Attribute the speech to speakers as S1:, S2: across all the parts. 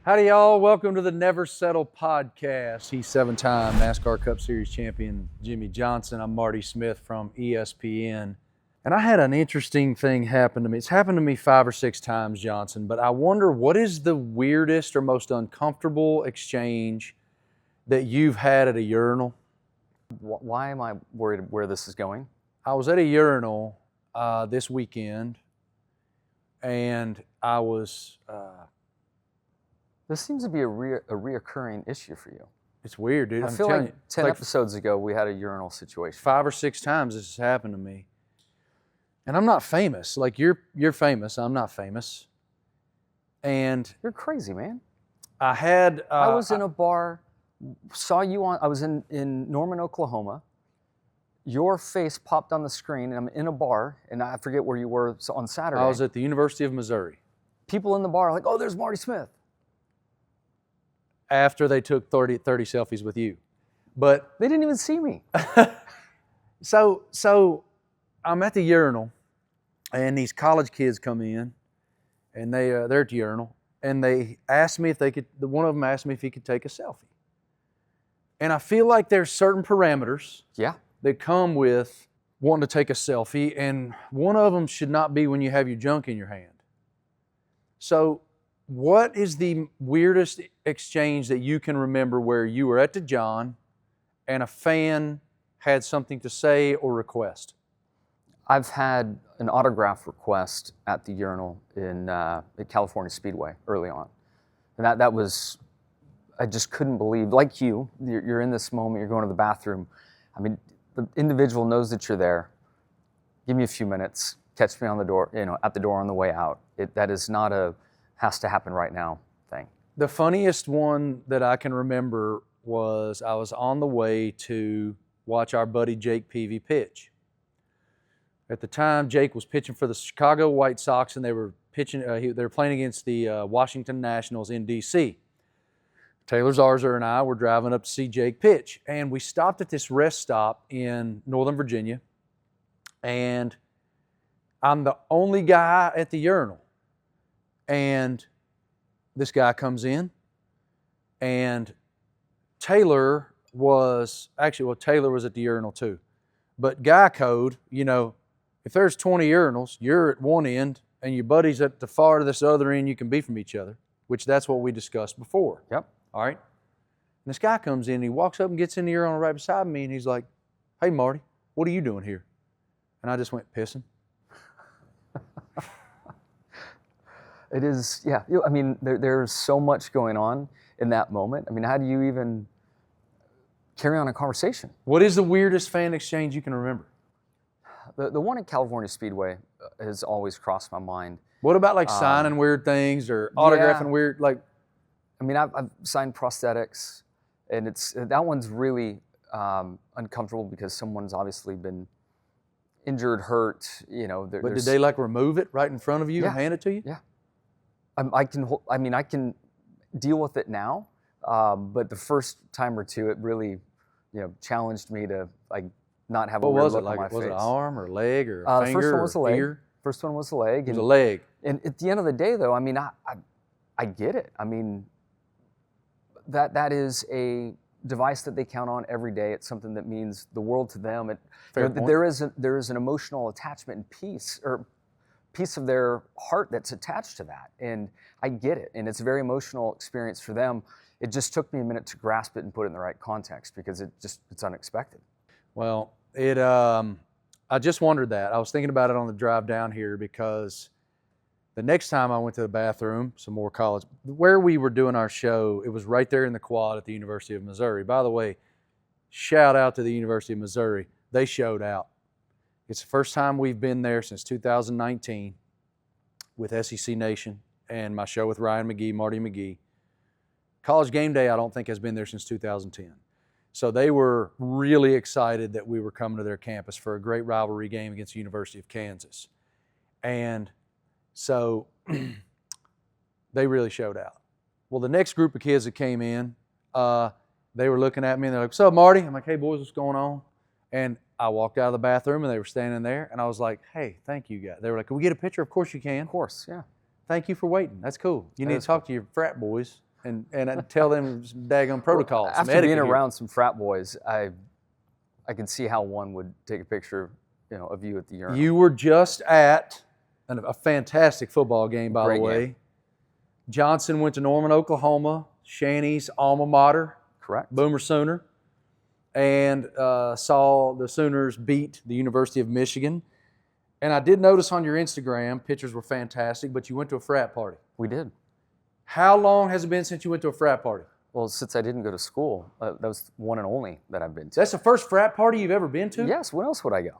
S1: Howdy, y'all. Welcome to the Never Settle podcast. He's seven-time NASCAR Cup Series champion Jimmie Johnson. I'm Marty Smith from ESPN. And I had an interesting thing happen to me. It's happened to me 5 or 6 times, Johnson, but I wonder what is the weirdest or most uncomfortable exchange that you've had at a urinal?
S2: Why am I worried where this is going?
S1: I was at a urinal this weekend, and I was...
S2: This seems to be a reoccurring issue for you.
S1: It's weird, dude.
S2: I feel like 10 episodes ago we had a urinal situation.
S1: 5 or 6 times this has happened to me. And I'm not famous. Like you're famous. I'm not famous. And
S2: you're crazy, man.
S1: I
S2: was in a bar, saw you on. I was in Norman, Oklahoma. Your face popped on the screen, and I'm in a bar, and I forget where you were on Saturday.
S1: I was at the University of Missouri.
S2: People in the bar are like, "Oh, there's Marty Smith."
S1: After they took 30 selfies with you. But
S2: they didn't even see me.
S1: So I'm at the urinal, and these college kids come in, and they're at the urinal, and they asked me if they could. One of them asked me if he could take a selfie. And I feel like there's certain parameters that come with wanting to take a selfie, and one of them should not be when you have your junk in your hand. So what is the weirdest exchange that you can remember where you were at the John and a fan had something to say or request?
S2: I've had an autograph request at the urinal at California Speedway early on. And that was, I just couldn't believe, like you're in this moment, you're going to the bathroom. I mean, the individual knows that you're there. Give me a few minutes, catch me on the door, at the door on the way out. That is not a has to happen right now thing.
S1: The funniest one that I can remember was I was on the way to watch our buddy Jake Peavy pitch. At the time, Jake was pitching for the Chicago White Sox, and they were pitching. They were playing against the Washington Nationals in D.C. Taylor Zarza and I were driving up to see Jake pitch, and we stopped at this rest stop in Northern Virginia, and I'm the only guy at the urinal. And this guy comes in, and Taylor was at the urinal too. But guy code, if there's 20 urinals, you're at one end and your buddy's at the farthest other end you can be from each other, which that's what we discussed before.
S2: Yep.
S1: All right. And this guy comes in, he walks up and gets in the urinal right beside me, and he's like, "Hey, Marty, what are you doing here?" And I just went, "Pissing."
S2: It is, yeah. I mean, there's so much going on in that moment. I mean, how do you even carry on a conversation?
S1: What is the weirdest fan exchange you can remember?
S2: The one at California Speedway has always crossed my mind.
S1: What about signing weird things or autographing weird,
S2: I mean, I've signed prosthetics, and that one's really uncomfortable because someone's obviously been injured, hurt.
S1: But did they remove it right in front of you and hand it to you?
S2: Yeah. I can deal with it now, but the first time or two, it really, challenged me to not have a weird look on my face.
S1: Was it an arm or leg or a finger?
S2: The first one was the leg.
S1: Ear?
S2: First one was the leg.
S1: It was a leg.
S2: And at the end of the day, though, I mean, I get it. I mean, that is a device that they count on every day. It's something that means the world to them. There is an emotional attachment and piece of their heart that's attached to that, and I get it, and it's a very emotional experience for them. It just took me a minute to grasp it and put it in the right context because it's unexpected.
S1: Well, I just wondered that. I was thinking about it on the drive down here because the next time I went to the bathroom, some more college, where we were doing our show, it was right there in the quad at the University of Missouri. By the way, shout out to the University of Missouri. They showed out. It's the first time we've been there since 2019 with SEC Nation and my show with Ryan McGee, Marty McGee. College Game Day, I don't think, has been there since 2010. So they were really excited that we were coming to their campus for a great rivalry game against the University of Kansas. And so they really showed out. Well, the next group of kids that came in, they were looking at me and they're like, "What's up, Marty?" I'm like, "Hey, boys, what's going on?" And I walked out of the bathroom and they were standing there and I was like, "Hey, thank you guys." They were like, "Can we get a picture?" "Of course you can."
S2: Of course, yeah.
S1: "Thank you for waiting. That's cool. You need to talk to your frat boys and tell them some daggone protocols.
S2: Well, after being around some frat boys, I can see how one would take a picture, of you at the urinal.
S1: You were just at a fantastic football game, by the way.
S2: Game.
S1: Johnson went to Norman, Oklahoma, Shanny's alma mater.
S2: Correct.
S1: Boomer Sooner. And saw the Sooners beat the University of Michigan. And I did notice on your Instagram, pictures were fantastic, but you went to a frat party.
S2: We did.
S1: How long has it been since you went to a frat party?
S2: Well, since I didn't go to school, that was one and only that I've been to.
S1: That's the first frat party you've ever been to?
S2: Yes. When else would I go?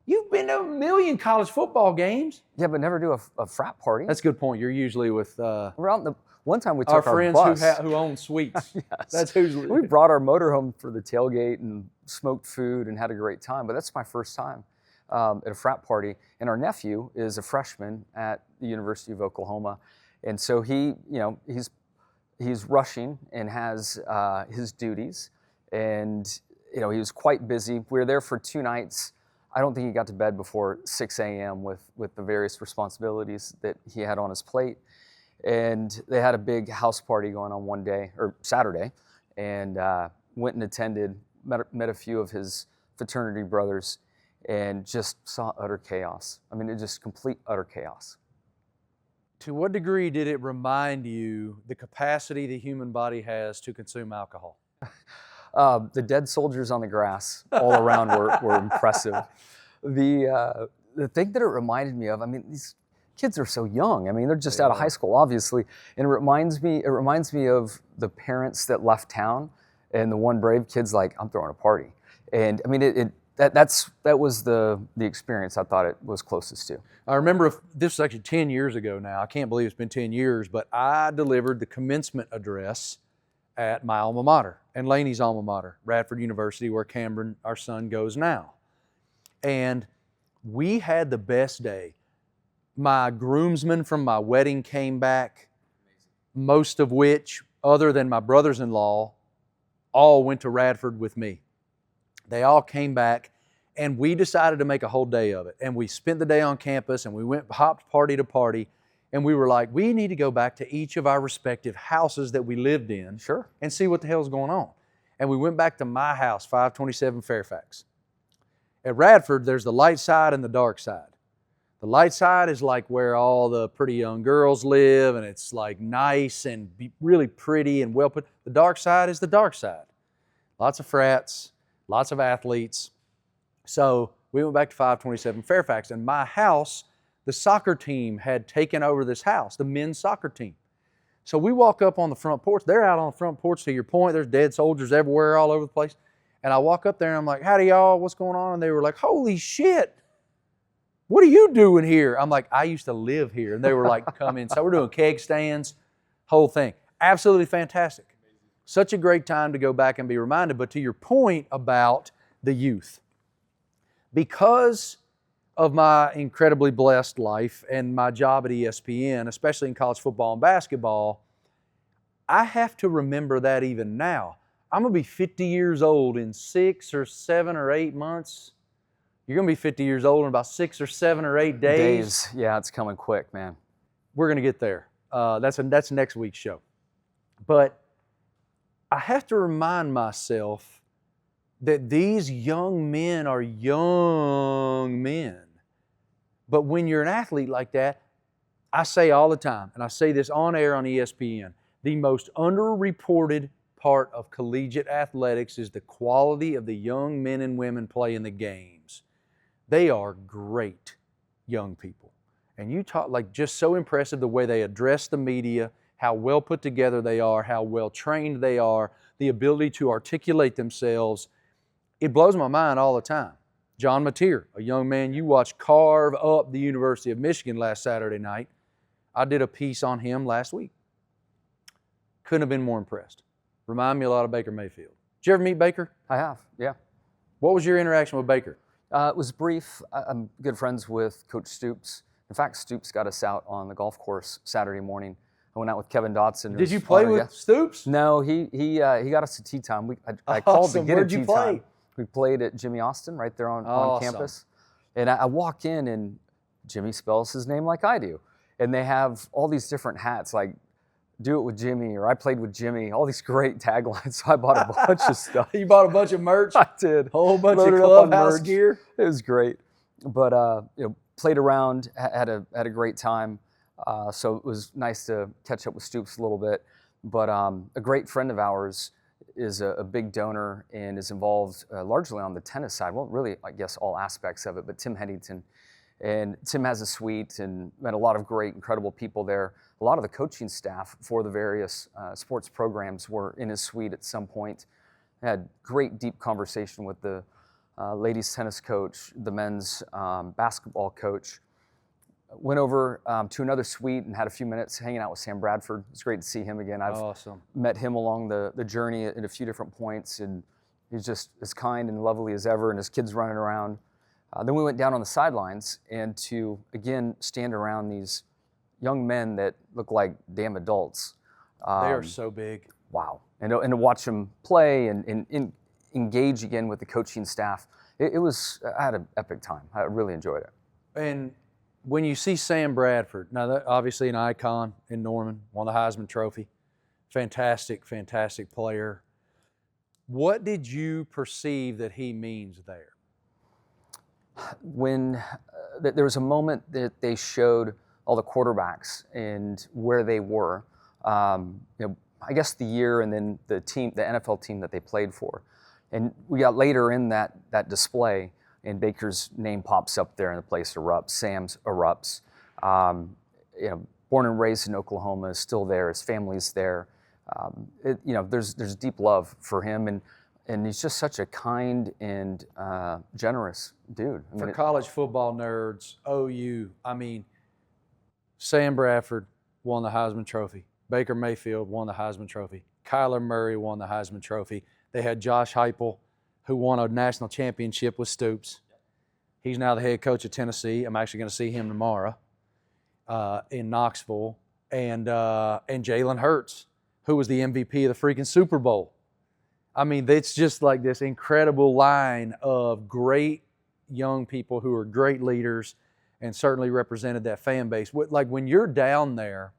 S1: You've been to a million college football games.
S2: Yeah, but never do a frat party.
S1: That's a good point. You're usually with
S2: we're out in the one time we
S1: our
S2: took
S1: friends
S2: our bus.
S1: who own suites.
S2: Yes.
S1: That's who's.
S2: We brought our motorhome for the tailgate and smoked food and had a great time. But that's my first time at a frat party. And our nephew is a freshman at the University of Oklahoma, and so he's rushing and has his duties, and he was quite busy. We were there for 2 nights. I don't think he got to bed before 6 a.m. with the various responsibilities that he had on his plate. And they had a big house party going on one day, or Saturday, and went and attended, met a few of his fraternity brothers, and just saw utter chaos. I mean, it just complete utter chaos.
S1: To what degree did it remind you the capacity the human body has to consume alcohol?
S2: The dead soldiers on the grass all around were impressive. The thing that it reminded me of, I mean, these kids are so young. I mean, they're just out of high school, obviously, and it reminds me of the parents that left town, and the one brave kid's like, I'm throwing a party, and I mean, that was the experience I thought it was closest to.
S1: I remember this was actually 10 years ago now. I can't believe it's been 10 years, but I delivered the commencement address at my alma mater and Laney's alma mater, Radford University, where Cameron, our son, goes now. And we had the best day. My groomsmen from my wedding came back, most of which, other than my brothers-in-law, all went to Radford with me. They all came back, and we decided to make a whole day of it. And we spent the day on campus, and we hopped party to party, and we were like, we need to go back to each of our respective houses that we lived in.
S2: Sure.
S1: And see what the hell's going on. And we went back to my house, 527 Fairfax. At Radford, there's the light side and the dark side. The light side is like where all the pretty young girls live, and it's like nice and really pretty and well put. The dark side is the dark side. Lots of frats, lots of athletes. So we went back to 527 Fairfax, and my house, the soccer team had taken over this house, the men's soccer team. So we walk up on the front porch. They're out on the front porch, to your point. There's dead soldiers everywhere, all over the place. And I walk up there and I'm like, howdy y'all, what's going on? And they were like, holy shit, what are you doing here? I'm like, I used to live here. And they were like, come in. So we're doing keg stands, whole thing. Absolutely fantastic. Such a great time to go back and be reminded. But to your point about the youth, because of my incredibly blessed life and my job at ESPN, especially in college football and basketball, I have to remember that even now. I'm going to be 50 years old in 6 or 7 or 8 months. You're going to be 50 years old in about 6 or 7 or 8 days.
S2: Yeah, it's coming quick, man.
S1: We're going to get there. That's next week's show. But I have to remind myself that these young men are young men. But when you're an athlete like that, I say all the time, and I say this on air on ESPN, the most underreported part of collegiate athletics is the quality of the young men and women playing the games. They are great young people. And you talk, like, just so impressive the way they address the media, how well put together they are, how well trained they are, the ability to articulate themselves. It blows my mind all the time. John Mateer, a young man you watched carve up the University of Michigan last Saturday night. I did a piece on him last week. Couldn't have been more impressed. Remind me a lot of Baker Mayfield. Did you ever meet Baker?
S2: I have, yeah.
S1: What was your interaction with Baker?
S2: It was brief. I'm good friends with Coach Stoops. In fact, Stoops got us out on the golf course Saturday morning. I went out with Kevin Dotson.
S1: Did you play with Stoops?
S2: No, he got us to tee time. I called to get
S1: Where'd
S2: a
S1: you
S2: tee
S1: play?
S2: time. We played at Jimmie Austin right there on campus. And I walk in and Jimmie spells his name like I do. And they have all these different hats, like do it with Jimmie, or I played with Jimmie, all these great taglines. So I bought a bunch of stuff.
S1: You bought a bunch of merch?
S2: I did.
S1: A whole bunch
S2: Loaded
S1: of
S2: up on
S1: clubhouse
S2: merch.
S1: gear?
S2: It was great. But, played around, had a great time. So it was nice to catch up with Stoops a little bit. But a great friend of ours is a big donor and is involved largely on the tennis side. Well, really, I guess all aspects of it, but Tim Headington. And Tim has a suite and met a lot of great, incredible people there. A lot of the coaching staff for the various sports programs were in his suite at some point. I had great, deep conversation with the ladies tennis coach, the men's basketball coach. Went over to another suite and had a few minutes hanging out with Sam Bradford. It's great to see him again. I've
S1: Awesome.
S2: met him along the journey at a few different points, and he's just as kind and lovely as ever, and his kids running around. Then we went down on the sidelines and to, again, stand around these young men that look like damn adults.
S1: They are so big.
S2: Wow. And to watch them play and engage again with the coaching staff, I had an epic time. I really enjoyed it.
S1: And when you see Sam Bradford, now that obviously an icon in Norman, won the Heisman Trophy, fantastic, fantastic player. What did you perceive that he means there?
S2: When there was a moment that they showed all the quarterbacks and where they were, I guess the year and then the NFL team that they played for. And we got later in that display, and Baker's name pops up there and the place erupts. Sam's erupts. Born and raised in Oklahoma, is still there. His family's there. There's deep love for him, and he's just such a kind and generous dude.
S1: For college football nerds, OU, Sam Bradford won the Heisman Trophy. Baker Mayfield won the Heisman Trophy. Kyler Murray won the Heisman Trophy. They had Josh Heupel, who won a national championship with Stoops. He's now the head coach of Tennessee. I'm actually going to see him tomorrow in Knoxville. And Jalen Hurts, who was the MVP of the freaking Super Bowl. It's just like this incredible line of great young people who are great leaders and certainly represented that fan base. Like when you're down there,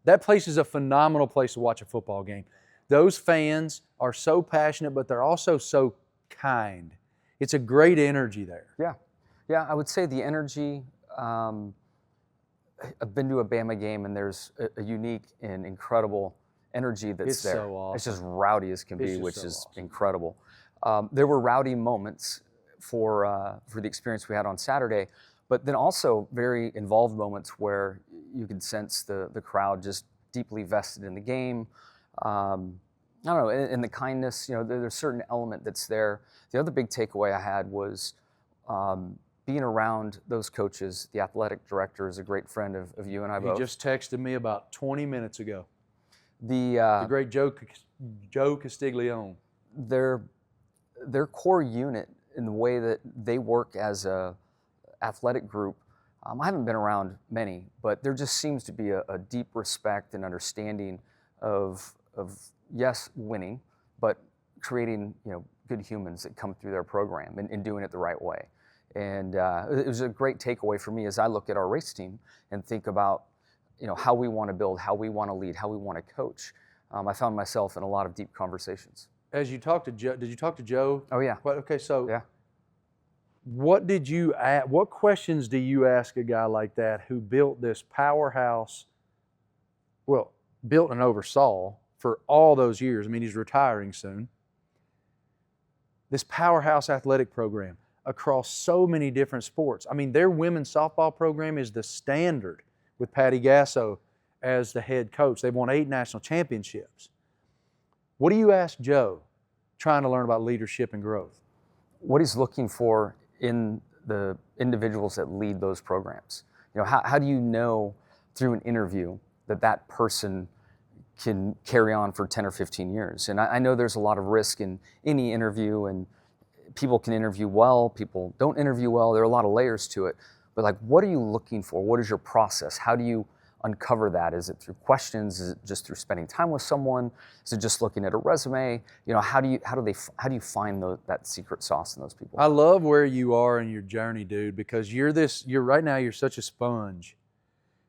S1: that place is a phenomenal place to watch a football game. Those fans are so passionate, but they're also so kind. It's a great energy there.
S2: Yeah, I would say the energy, I've been to a Bama game and there's a unique and incredible energy that's there.
S1: So awesome.
S2: It's just rowdy as can be, which is
S1: awesome.
S2: Incredible. There were rowdy moments for the experience we had on Saturday, but then also very involved moments where you could sense the crowd just deeply vested in the game. I don't know, in the kindness, there's a certain element that's there. The other big takeaway I had was being around those coaches. The athletic director is a great friend of you and I both.
S1: He just texted me about 20 minutes ago.
S2: The
S1: great Joe Castiglione.
S2: Their core unit in the way that they work as a athletic group, I haven't been around many, but there just seems to be a deep respect and understanding of yes, winning, but creating good humans that come through their program and doing it the right way. And it was a great takeaway for me as I look at our race team and think about how we want to build, how we want to lead, how we want to coach. I found myself in a lot of deep conversations.
S1: As you talked to Joe, did you talk to Joe?
S2: Oh yeah.
S1: Okay, so
S2: yeah.
S1: What questions do you ask a guy like that who built this powerhouse? Well, built and oversaw for all those years. He's retiring soon. This powerhouse athletic program across so many different sports. Their women's softball program is the standard with Patty Gasso as the head coach. They've won 8 national championships. What do you ask Joe trying to learn about leadership and growth?
S2: What he's looking for in the individuals that lead those programs. How do you know through an interview that person can carry on for 10 or 15 years? And I know there's a lot of risk in any interview, and people can interview well, people don't interview well. There are a lot of layers to it. But what are you looking for? What is your process? How do you uncover that? Is it through questions? Is it just through spending time with someone? Is it just looking at a resume? How do you find that secret sauce in those people?
S1: I love where you are in your journey, dude, because you're right now, you're such a sponge.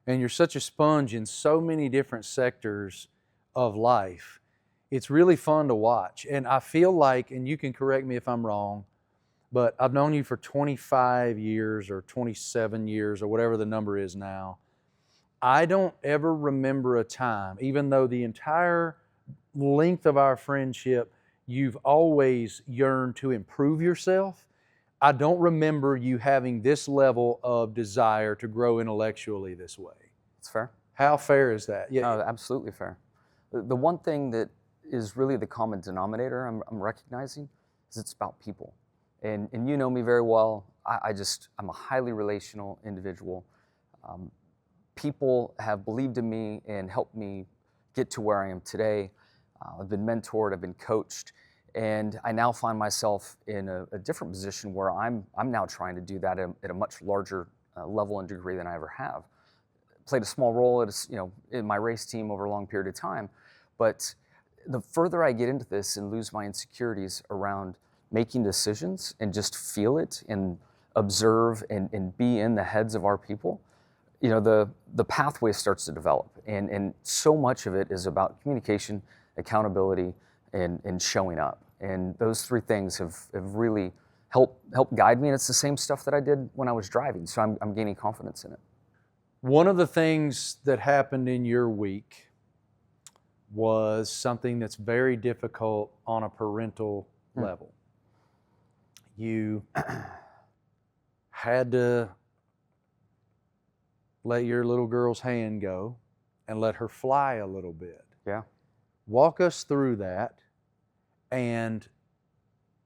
S1: and you're such a sponge in so many different sectors of life. It's really fun to watch. And I feel like, and you can correct me if I'm wrong, but I've known you for 25 years or 27 years or whatever the number is now. I don't ever remember a time, even though the entire length of our friendship, you've always yearned to improve yourself. I don't remember you having this level of desire to grow intellectually this way.
S2: It's fair.
S1: How fair is that?
S2: Yeah, absolutely fair. The one thing that is really the common denominator I'm recognizing is it's about people. And you know me very well. I'm a highly relational individual. People have believed in me and helped me get to where I am today. I've been mentored, I've been coached, and I now find myself in a different position where I'm now trying to do that at a much larger level and degree than I ever have. Played a small role in my race team over a long period of time, but the further I get into this and lose my insecurities around making decisions and just feel it and observe and be in the heads of our people, the pathway starts to develop. And so much of it is about communication, accountability, and showing up. And those three things have really helped guide me. And it's the same stuff that I did when I was driving. So I'm gaining confidence in it.
S1: One of the things that happened in your week was something that's very difficult on a parental level. You had to let your little girl's hand go and let her fly a little bit.
S2: Yeah.
S1: Walk us through that and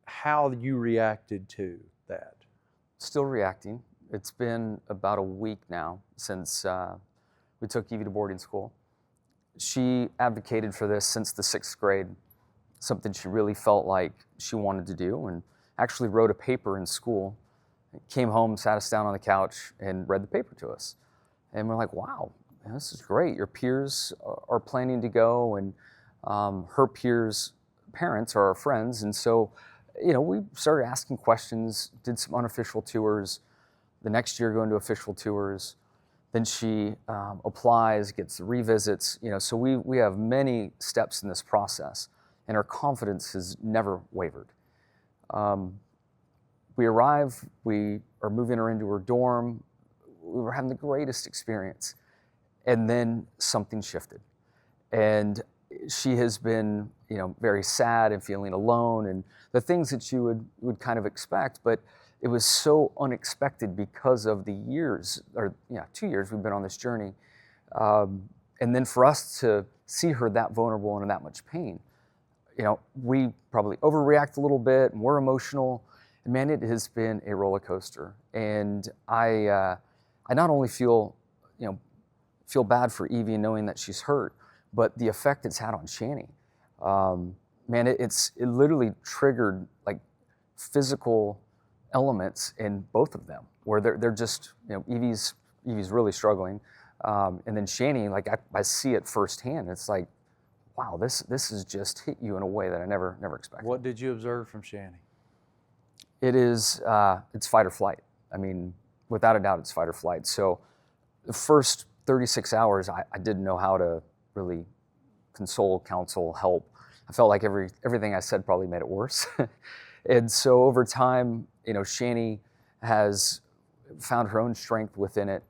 S1: how you reacted to that.
S2: Still reacting. It's been about a week now since we took Evie to boarding school. She advocated for this since the 6th grade, something she really felt like she wanted to do, and actually wrote a paper in school. Came home, sat us down on the couch, and read the paper to us. And we're like, wow, this is great. Your peers are planning to go, and her peers' parents are our friends. And so, we started asking questions, did some unofficial tours. The next year, going to official tours. Then she applies, gets revisits. So we have many steps in this process, and our confidence has never wavered. We arrive, we are moving her into her dorm. We were having the greatest experience. And then something shifted. And she has been, very sad and feeling alone and the things that you would kind of expect, but it was so unexpected because of the 2 years we've been on this journey. And then for us to see her that vulnerable and in that much pain, we probably overreact a little bit and we're emotional. And man, it has been a roller coaster. And I not only feel bad for Evie knowing that she's hurt, but the effect it's had on Shani. Man, it literally triggered like physical elements in both of them, where they're just, Evie's really struggling, and then Shani, like I see it firsthand. It's like, wow, this has just hit you in a way that I never expected.
S1: What did you observe from Shani?
S2: It's fight or flight. I mean, without a doubt, it's fight or flight. So the first 36 hours, I didn't know how to really console, counsel, help. I felt like everything I said probably made it worse. And so over time, Shani has found her own strength within it.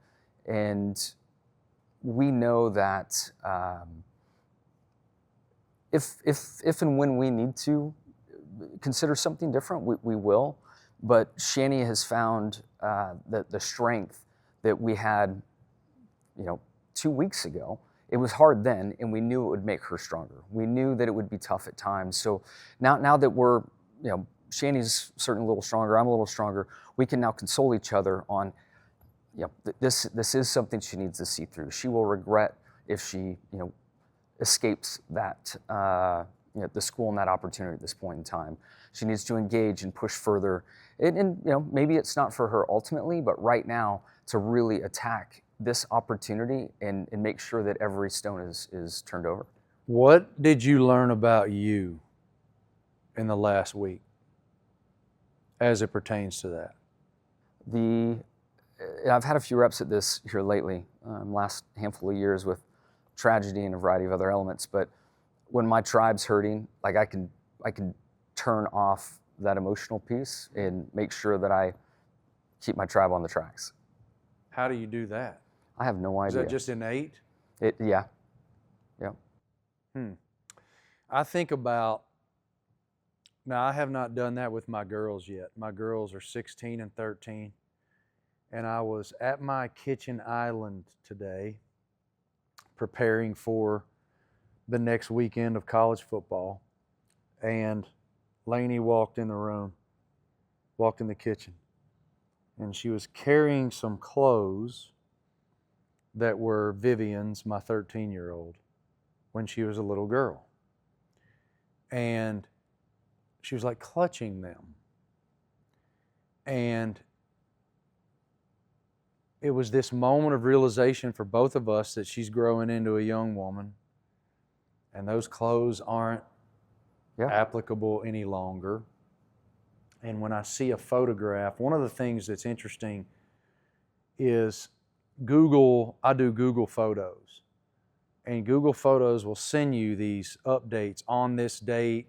S2: And we know that if and when we need to consider something different, we will. But Shani has found the strength that we had, 2 weeks ago. It was hard then, and we knew it would make her stronger. We knew that it would be tough at times. So now that we're, Shani's certainly a little stronger, I'm a little stronger, we can now console each other on, this is something she needs to see through. She will regret if she, escapes that, the school and that opportunity at this point in time. She needs to engage and push further. And maybe it's not for her ultimately, but right now to really attack this opportunity and make sure that every stone is turned over.
S1: What did you learn about you in the last week as it pertains to that?
S2: I've had a few reps at this here lately, last handful of years with tragedy and a variety of other elements. But when my tribe's hurting, like I can turn off that emotional piece and make sure that I keep my tribe on the tracks.
S1: How do you do that?
S2: I have no
S1: Is
S2: idea.
S1: that just innate?
S2: Yeah.
S1: I think about, now I have not done that with my girls yet. My girls are 16 and 13. And I was at my kitchen island today preparing for the next weekend of college football. And Lainey walked in the kitchen. And she was carrying some clothes that were Vivian's, my 13-year-old, when she was a little girl. And she was like clutching them. And it was this moment of realization for both of us that she's growing into a young woman, and those clothes aren't applicable any longer. And when I see a photograph, one of the things that's interesting is I do Google Photos, and Google Photos will send you these updates on this date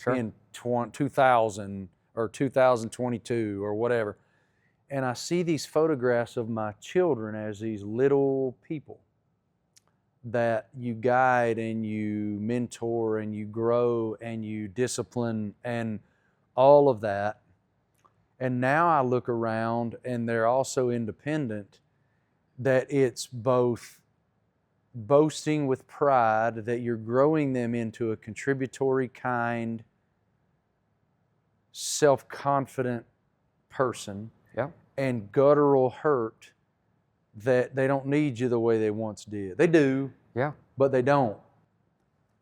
S1: in 2000 or 2022 or whatever. And I see these photographs of my children as these little people that you guide and you mentor and you grow and you discipline and all of that. And now I look around and they're also independent, that it's both boasting with pride that you're growing them into a contributory, kind, self-confident person, and guttural hurt that they don't need you the way they once did. They do, but they don't.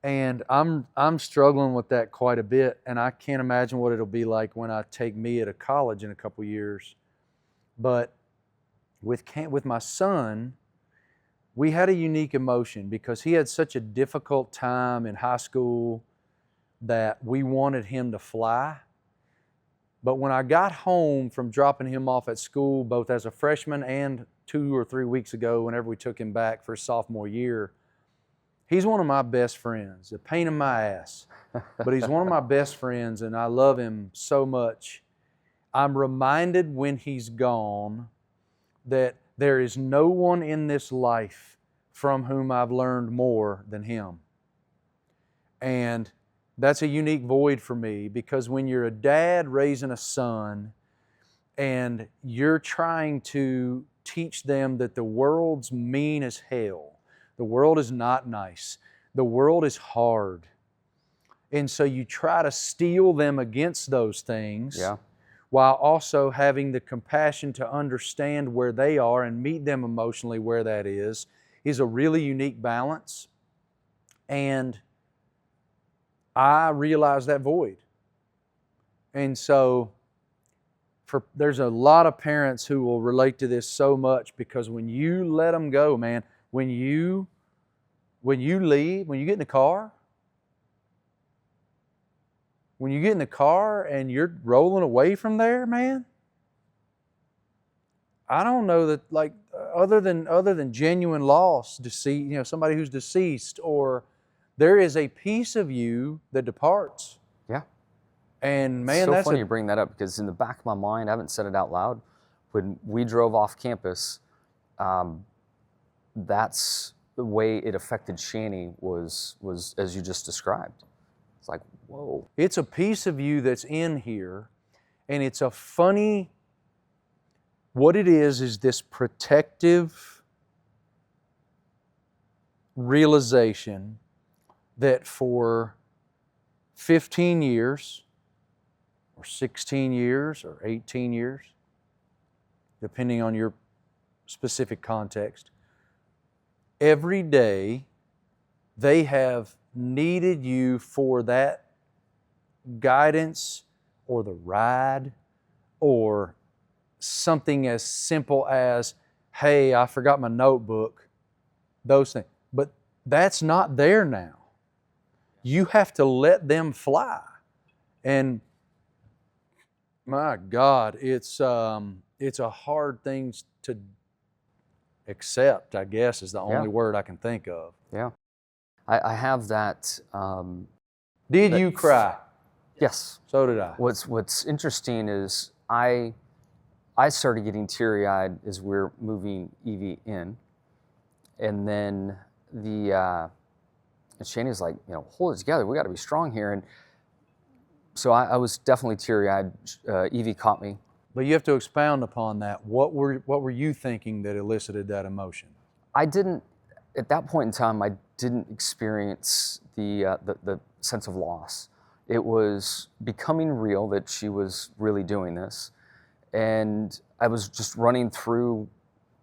S1: And I'm struggling with that quite a bit, and I can't imagine what it'll be like when I take Mia to college in a couple years. But with my son, we had a unique emotion because he had such a difficult time in high school that we wanted him to fly. But when I got home from dropping him off at school, both as a freshman and 2 or 3 weeks ago, whenever we took him back for his sophomore year, he's one of my best friends, a pain in my ass. But he's one of my best friends, and I love him so much. I'm reminded when he's gone that there is no one in this life from whom I've learned more than him. And that's a unique void for me, because when you're a dad raising a son and you're trying to teach them that the world's mean as hell, the world is not nice, the world is hard, and so you try to steel them against those things while also having the compassion to understand where they are and meet them emotionally where that is a really unique balance. And I realize that void. And so there's a lot of parents who will relate to this so much, because when you let them go, man, when you leave, when you get in the car, and you're rolling away from there, man, I don't know that, like, other than genuine loss, somebody who's deceased, or there is a piece of you that departs. And man,
S2: it's so funny you bring that up, because in the back of my mind, I haven't said it out loud, when we drove off campus, that's the way it affected Shani was as you just described. It's like, whoa.
S1: It's a piece of you that's in here, and it's a funny, what it is this protective realization that for 15 years, or 16 years, or 18 years, depending on your specific context, every day they have needed you for that guidance or the ride, or something as simple as, hey, I forgot my notebook, those things. But that's not there now. You have to let them fly. And my God, it's it's a hard thing to accept, I guess, is the only word I can think of.
S2: Yeah. I have that.
S1: Did you cry?
S2: Yes.
S1: So did I.
S2: What's interesting is I started getting teary-eyed as we're moving Evie in, and then and Shani's like, hold it together. We got to be strong here. And so I was definitely teary-eyed. Evie caught me.
S1: But you have to expound upon that. What were you thinking that elicited that emotion?
S2: I didn't, at that point in time, I didn't experience the sense of loss. It was becoming real that she was really doing this. And I was just running through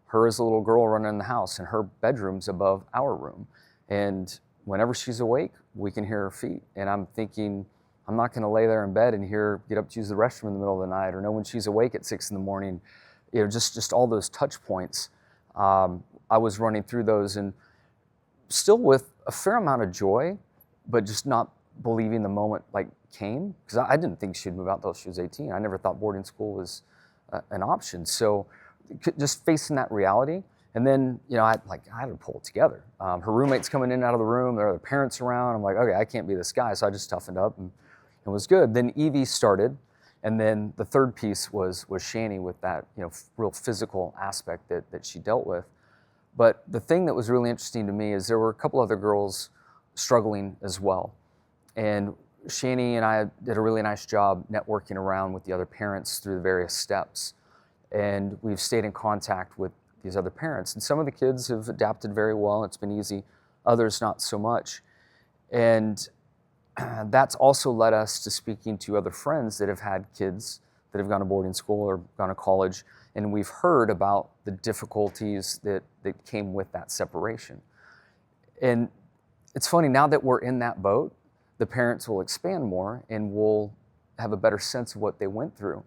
S2: her as a little girl running in the house, and her bedroom's above our room. And whenever she's awake, we can hear her feet. And I'm thinking, I'm not going to lay there in bed and hear her get up to use the restroom in the middle of the night, or know when she's awake at 6 a.m. Just all those touch points. I was running through those, and still with a fair amount of joy, but just not believing the moment came, because I didn't think she'd move out until she was 18. I never thought boarding school was an option. So just facing that reality, and then I had to pull it together. Her roommate's coming in and out of the room. There are other parents around. I'm like, okay, I can't be this guy. So I just toughened up, and it was good. Then Evie started, and then the third piece was Shani, with that real physical aspect that she dealt with. But the thing that was really interesting to me is there were a couple other girls struggling as well. And Shani and I did a really nice job networking around with the other parents through the various steps. And we've stayed in contact with these other parents. And some of the kids have adapted very well. It's been easy. Others not so much. And that's also led us to speaking to other friends that have had kids that have gone to boarding school or gone to college. And we've heard about the difficulties that came with that separation. And it's funny, now that we're in that boat, the parents will expand more and we'll have a better sense of what they went through.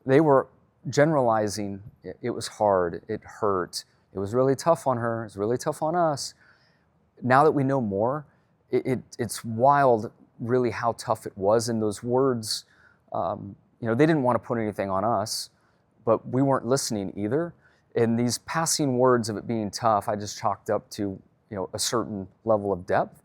S2: They were generalizing, it was hard, it hurt, it was really tough on her, it was really tough on us. Now that we know more, it's wild really how tough it was. And those words, they didn't want to put anything on us, but we weren't listening either. And these passing words of it being tough, I just chalked up to a certain level of depth.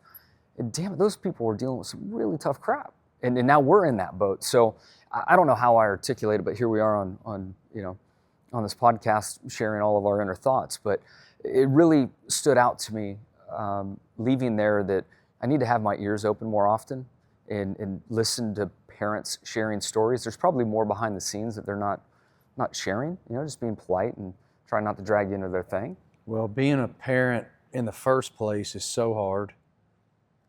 S2: And damn it, those people were dealing with some really tough crap. And now we're in that boat. So I don't know how I articulate it, but here we are on this podcast sharing all of our inner thoughts. But it really stood out to me leaving there that I need to have my ears open more often and listen to parents sharing stories. There's probably more behind the scenes that they're not sharing, just being polite and trying not to drag you into their thing.
S1: Well, being a parent in the first place is so hard.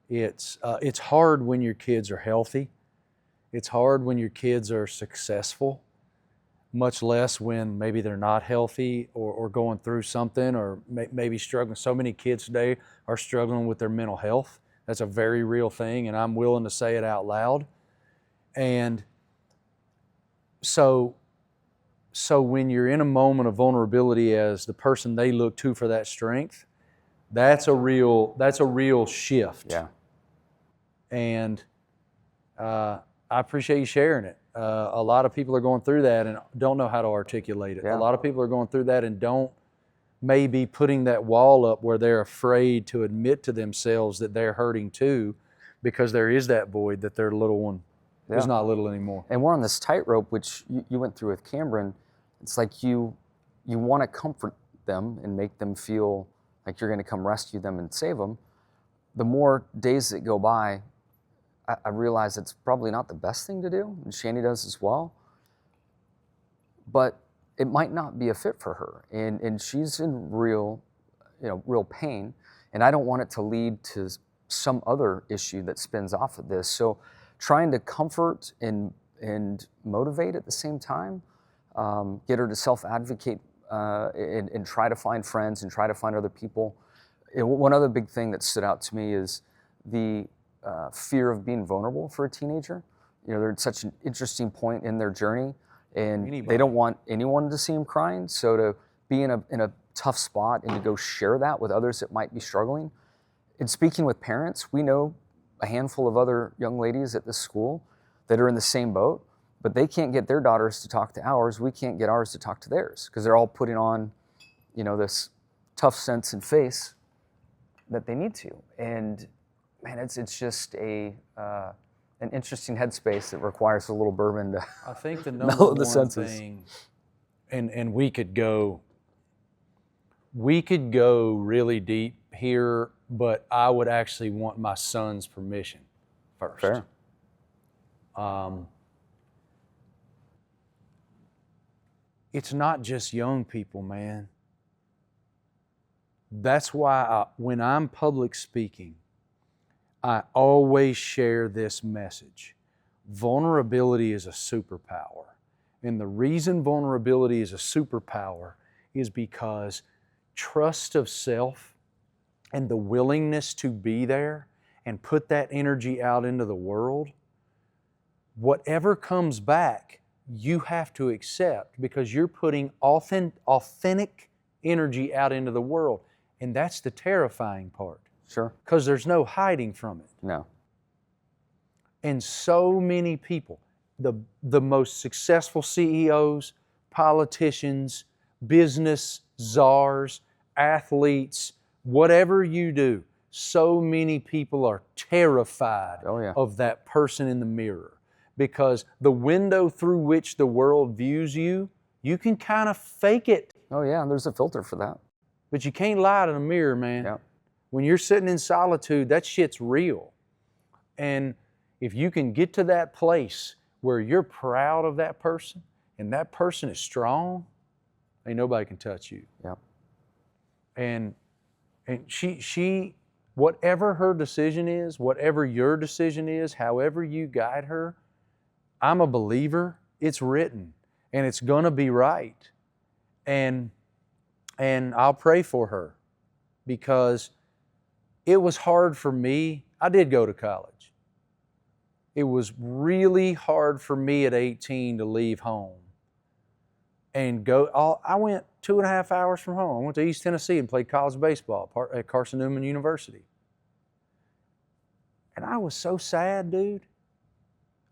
S1: It's hard when your kids are healthy. It's hard when your kids are successful, much less when maybe they're not healthy or going through something or maybe struggling. So many kids today are struggling with their mental health. That's a very real thing, and I'm willing to say it out loud. And so when you're in a moment of vulnerability as the person they look to for that strength, that's a real shift.
S2: Yeah.
S1: And I appreciate you sharing it. A lot of people are going through that and don't know how to articulate it.
S2: Yeah.
S1: A lot of people are going through that and don't maybe putting that wall up where they're afraid to admit to themselves that they're hurting too, because there is that void that their little one is not little anymore.
S2: And we're on this tightrope, which you went through with Cameron. It's like you want to comfort them and make them feel like you're going to come rescue them and save them. The more days that go by, I realize it's probably not the best thing to do, and Shani does as well. But it might not be a fit for her, and she's in real pain, and I don't want it to lead to some other issue that spins off of this. So trying to comfort and motivate at the same time, get her to self-advocate and try to find friends and try to find other people. One other big thing that stood out to me is the fear of being vulnerable for a teenager. They're at such an interesting point in their journey, and they don't want anyone to see them crying. So to be in a tough spot and to go share that with others that might be struggling. And speaking with parents, we know a handful of other young ladies at this school that are in the same boat, but they can't get their daughters to talk to ours. We can't get ours to talk to theirs because they're all putting on, this tough sense and face that they need to. And man, it's just an interesting headspace that requires a little bourbon to
S1: I think the number
S2: mellow the
S1: one
S2: senses.
S1: thing, and we could go really deep here, but I would actually want my son's permission first.
S2: Fair.
S1: It's not just young people, man. That's why when I'm public speaking, I always share this message. Vulnerability is a superpower. And the reason vulnerability is a superpower is because trust of self and the willingness to be there and put that energy out into the world, whatever comes back, you have to accept because you're putting authentic energy out into the world. And that's the terrifying part.
S2: Sure.
S1: Because there's no hiding from it.
S2: No.
S1: And so many people, the most successful CEOs, politicians, business czars, athletes, whatever you do, so many people are terrified of that person in the mirror. Because the window through which the world views you, you can kind of fake it.
S2: Oh yeah, and there's a filter for that.
S1: But you can't lie to the mirror, man.
S2: Yeah.
S1: When you're sitting in solitude, that shit's real. And if you can get to that place where you're proud of that person and that person is strong, ain't nobody can touch you.
S2: Yeah.
S1: And she whatever her decision is, whatever your decision is, however you guide her, I'm a believer, it's written and it's gonna be right. And I'll pray for her because it was hard for me. I did go to college. It was really hard for me at 18 to leave home and go. I went 2.5 hours from home. I went to East Tennessee and played college baseball at Carson Newman University. And I was so sad, dude.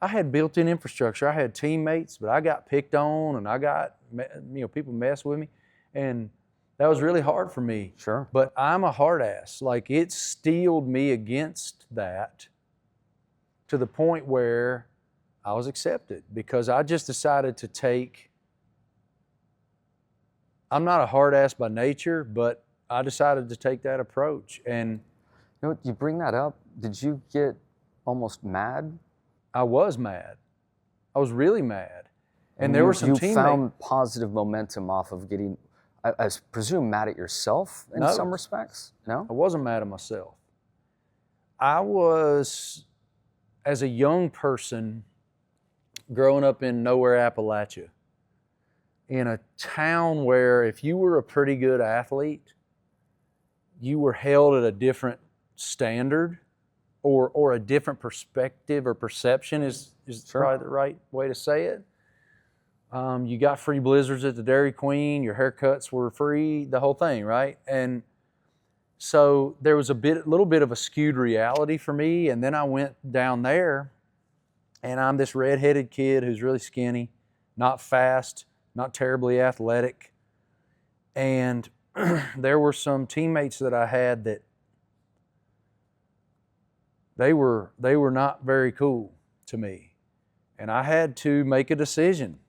S1: I had built-in infrastructure. I had teammates, but I got picked on and I got, people messed with me. And that was really hard for me.
S2: Sure.
S1: But I'm a hard ass. Like, it steeled me against that to the point where I was accepted because I just decided to take, I'm not a hard ass by nature, but I decided to take that approach. And
S2: you bring that up. Did you get almost mad?
S1: I was mad. I was really mad. And there were some teammates. You
S2: found positive momentum off of getting, I presume, mad at yourself in some respects? No?
S1: I wasn't mad at myself. I was, as a young person, growing up in nowhere, Appalachia, in a town where if you were a pretty good athlete, you were held at a different standard or a different perspective or perception is probably the right way to say it. You got free blizzards at the Dairy Queen, your haircuts were free, the whole thing, right? And so there was little bit of a skewed reality for me. And then I went down there and I'm this redheaded kid who's really skinny, not fast, not terribly athletic. And there were some teammates that I had that they were not very cool to me. And I had to make a decision.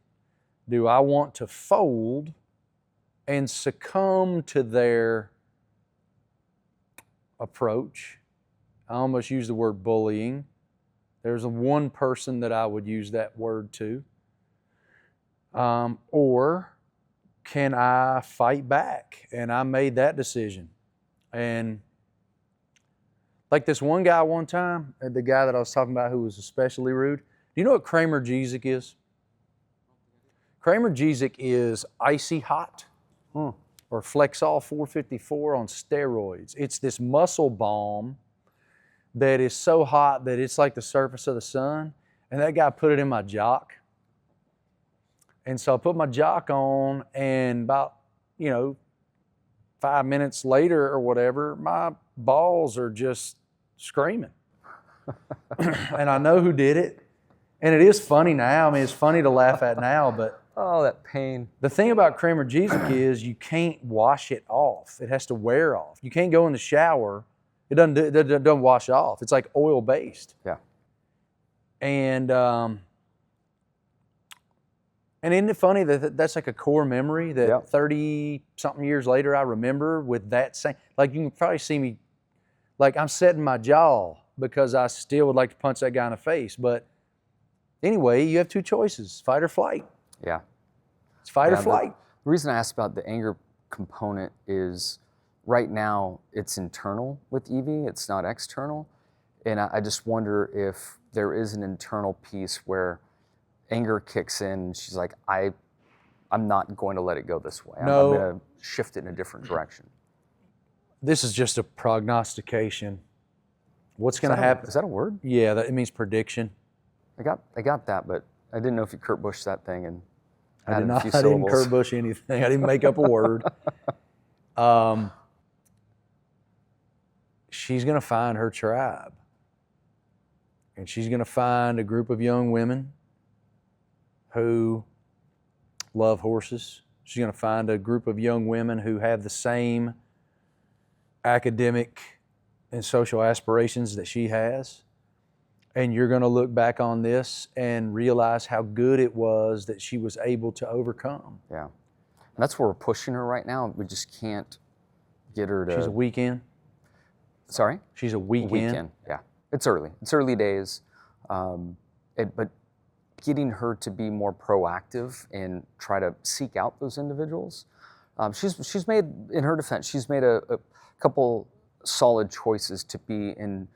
S1: Do I want to fold and succumb to their approach? I almost use the word bullying. There's one person that I would use that word to. Or can I fight back? And I made that decision. And like this one guy one time, the guy that I was talking about who was especially rude, do you know what Kramer Jezik is? Kramer Jezik is icy hot or Flexol 454 on steroids. It's this muscle balm that is so hot that it's like the surface of the sun. And that guy put it in my jock. And so I put my jock on and about, 5 minutes later or whatever, my balls are just screaming. And I know who did it. And it is funny now. I mean, it's funny to laugh at now, but
S2: Oh, that pain.
S1: the thing about Kramer Jezik is you can't wash it off. It has to wear off. You can't go in the shower. It doesn't wash off. It's like oil based.
S2: Yeah.
S1: And isn't it funny that that's like a core memory that 30 something years later I remember with that same, like you can probably see me, like I'm setting my jaw because I still would like to punch that guy in the face. But anyway, you have two choices, fight or flight.
S2: Yeah.
S1: It's fight or flight.
S2: The reason I asked about the anger component is right now it's internal with Evie, it's not external. And I just wonder if there is an internal piece where anger kicks in and she's like, I'm not going to let it go this way.
S1: No.
S2: I'm going to shift it in a different direction.
S1: This is just a prognostication. What's going to happen?
S2: Is that a word?
S1: Yeah, it means prediction.
S2: I got that, but I didn't know if you Kurt Busch that thing and
S1: I
S2: added a few
S1: I didn't
S2: syllables.
S1: Kurt Busch anything. I didn't make up a word. She's going to find her tribe. And she's going to find a group of young women who love horses. She's going to find a group of young women who have the same academic and social aspirations that she has. And you're going to look back on this and realize how good it was that she was able to overcome.
S2: Yeah. And that's where we're pushing her right now. We just can't get her to...
S1: She's a weekend.
S2: Sorry?
S1: She's a weekend.
S2: Yeah. It's early. It's early days. But getting her to be more proactive and try to seek out those individuals. She's made, in her defense, she's made a couple solid choices to be in.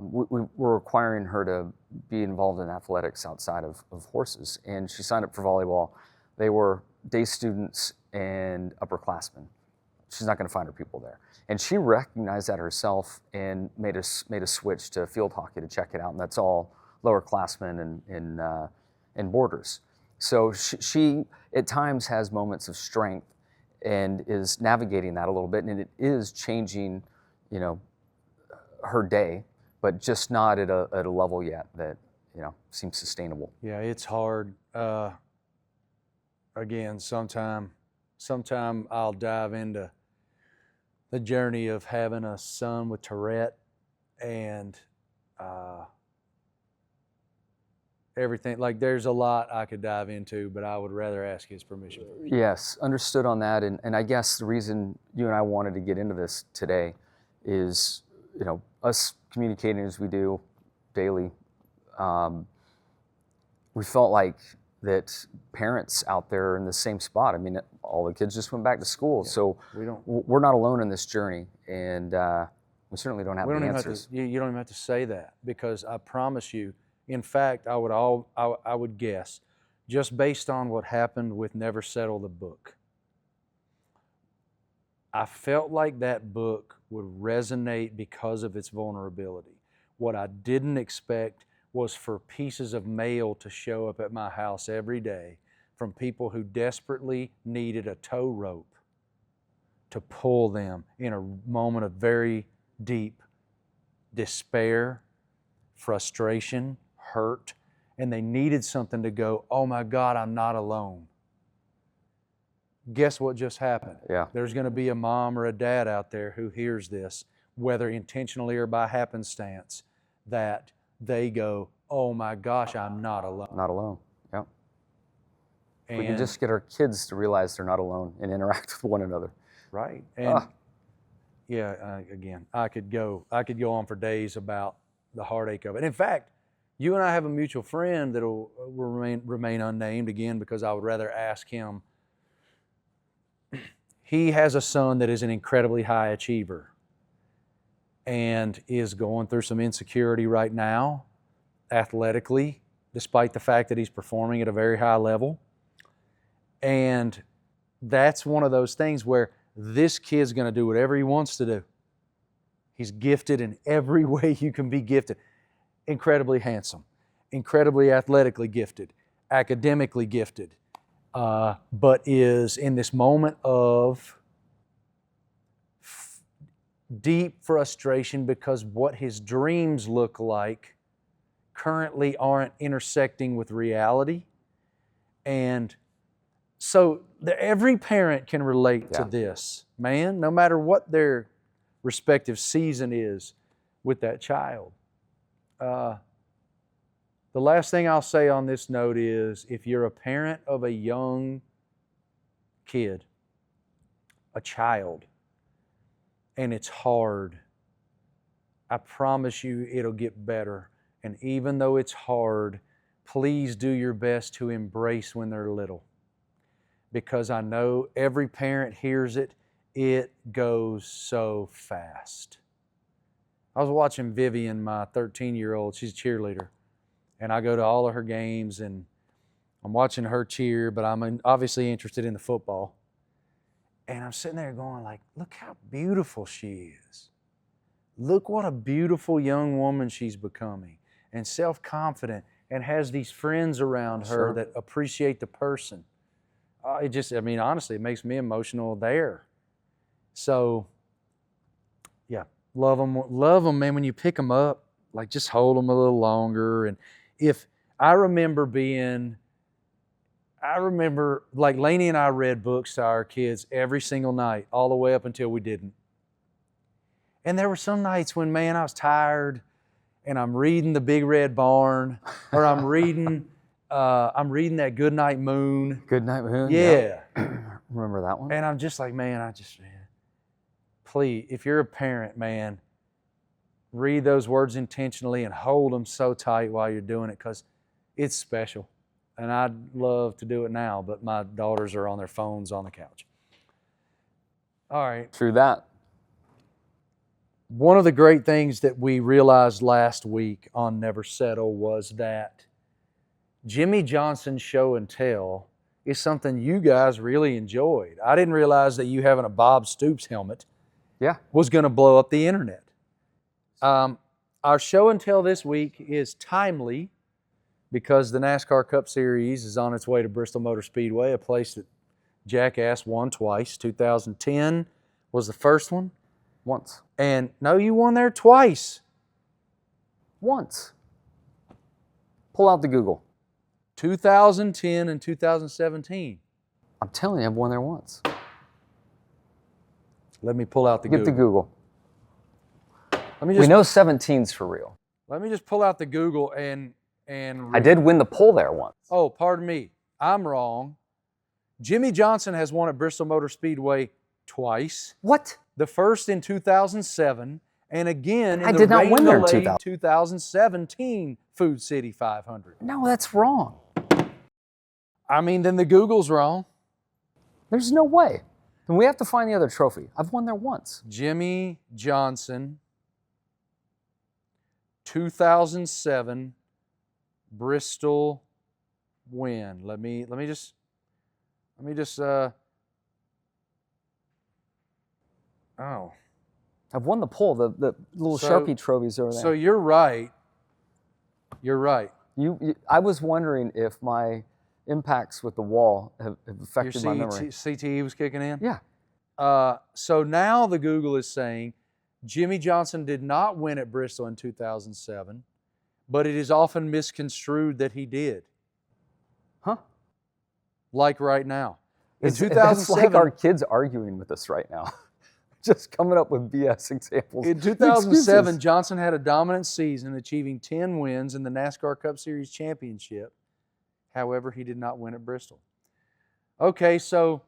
S2: We're requiring her to be involved in athletics outside of horses, and she signed up for volleyball. They were day students and upperclassmen. She's not going to find her people there, and she recognized that herself and made a switch to field hockey to check it out, and that's all lowerclassmen and boarders. So she at times has moments of strength and is navigating that a little bit, and it is changing, her day, but just not at a level yet that seems sustainable.
S1: Yeah, it's hard. Again, sometime I'll dive into the journey of having a son with Tourette and everything. Like, there's a lot I could dive into, but I would rather ask his permission first.
S2: Yes, understood on that. And I guess the reason you and I wanted to get into this today is, us communicating as we do daily, we felt like that parents out there are in the same spot. I mean, all the kids just went back to school, so we're not alone in this journey, and we certainly don't have the answers.
S1: You don't even have to say that, because I promise you, in fact, I would guess, just based on what happened with Never Settle the book, I felt like that book would resonate because of its vulnerability. What I didn't expect was for pieces of mail to show up at my house every day from people who desperately needed a tow rope to pull them in a moment of very deep despair, frustration, hurt, and they needed something to go, oh my God, I'm not alone. Guess what just happened?
S2: Yeah.
S1: There's going to be a mom or a dad out there who hears this, whether intentionally or by happenstance, that they go, oh my gosh, I'm not alone.
S2: Not alone, yeah.
S1: And
S2: we can just get our kids to realize they're not alone and interact with one another.
S1: Right. And again, I could go on for days about the heartache of it. In fact, you and I have a mutual friend that will remain unnamed, again, because I would rather ask him. He has a son that is an incredibly high achiever and is going through some insecurity right now, athletically, despite the fact that he's performing at a very high level. And that's one of those things where this kid's going to do whatever he wants to do. He's gifted in every way you can be gifted. Incredibly handsome, incredibly athletically gifted, academically gifted, but is in this moment of deep frustration because what his dreams look like currently aren't intersecting with reality. And so every parent can relate to this, man, no matter what their respective season is with that child. The last thing I'll say on this note is, if you're a parent of a young kid, a child, and it's hard, I promise you it'll get better. And even though it's hard, please do your best to embrace when they're little. Because I know every parent hears it, it goes so fast. I was watching Vivian, my 13-year-old, she's a cheerleader. And I go to all of her games and I'm watching her cheer, but I'm obviously interested in the football. And I'm sitting there going like, look how beautiful she is. Look what a beautiful young woman she's becoming, and self-confident, and has these friends around her that appreciate the person. Honestly, it makes me emotional there. So, yeah, love them, man. When you pick them up, like, just hold them a little longer. And I remember like Lainey and I read books to our kids every single night, all the way up until we didn't. And there were some nights when, man, I was tired and I'm reading The Big Red Barn, or I'm reading that Goodnight Moon.
S2: Goodnight Moon?
S1: Yeah.
S2: Remember that one?
S1: And I'm just like, man, please, if you're a parent, man, read those words intentionally and hold them so tight while you're doing it, because it's special. And I'd love to do it now, but my daughters are on their phones on the couch. All right.
S2: True that.
S1: One of the great things that we realized last week on Never Settle was that Jimmie Johnson's show and tell is something you guys really enjoyed. I didn't realize that you having a Bob Stoops helmet was going to blow up the internet. Our show and tell this week is timely because the NASCAR Cup Series is on its way to Bristol Motor Speedway, a place that Jackass won twice. 2010 was the first one.
S2: Once.
S1: And no, you won there twice.
S2: Once. Pull out the Google.
S1: 2010 and 2017.
S2: I'm telling you, I've won there once.
S1: Let me pull out the
S2: Get
S1: Google.
S2: the Google. We know 17's for real.
S1: Let me just pull out the Google and
S2: I did win the poll there once.
S1: Oh, pardon me. I'm wrong. Jimmie Johnson has won at Bristol Motor Speedway twice.
S2: What?
S1: The first in 2007, and again in
S2: I
S1: the
S2: did not win there in
S1: 2017 Food City 500.
S2: No, that's wrong.
S1: I mean, then the Google's wrong.
S2: There's no way. Then we have to find the other trophy. I've won there once.
S1: Jimmie Johnson, 2007 Bristol win. Let me just oh.
S2: I've won the poll, the little Sharpie trophies over there.
S1: So you're right. You're right.
S2: I was wondering if my impacts with the wall have affected my memory.
S1: CTE was kicking in?
S2: Yeah.
S1: So now the Google is saying Jimmie Johnson did not win at Bristol in 2007, but it is often misconstrued that he did.
S2: Huh?
S1: Like right now. In
S2: It's
S1: 2007,
S2: like our kids arguing with us right now. Just coming up with BS examples.
S1: In 2007,
S2: Excuses.
S1: Johnson had a dominant season, achieving 10 wins in the NASCAR Cup Series championship. However, he did not win at Bristol. Okay, so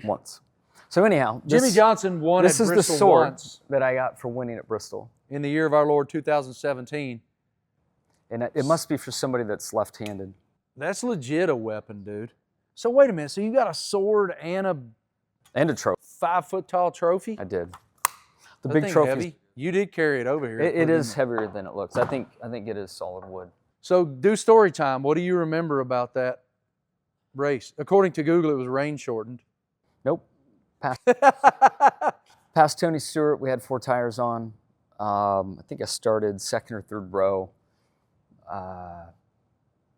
S2: Once. So anyhow,
S1: Jimmie Johnson won at Bristol
S2: This is the sword
S1: once
S2: that I got for winning at Bristol.
S1: in the year of our Lord 2017.
S2: And it must be for somebody that's left-handed.
S1: That's legit a weapon, dude. So wait a minute. So you got a sword and a
S2: trophy.
S1: 5-foot-tall trophy?
S2: I did. The
S1: That
S2: big
S1: thing
S2: trophy.
S1: heavy. You did carry it over here.
S2: It is heavier than it looks. I think it is solid wood.
S1: So do story time. What do you remember about that race? According to Google, it was rain shortened.
S2: Nope. Past Tony Stewart, we had 4 tires on. I think I started second or third row. A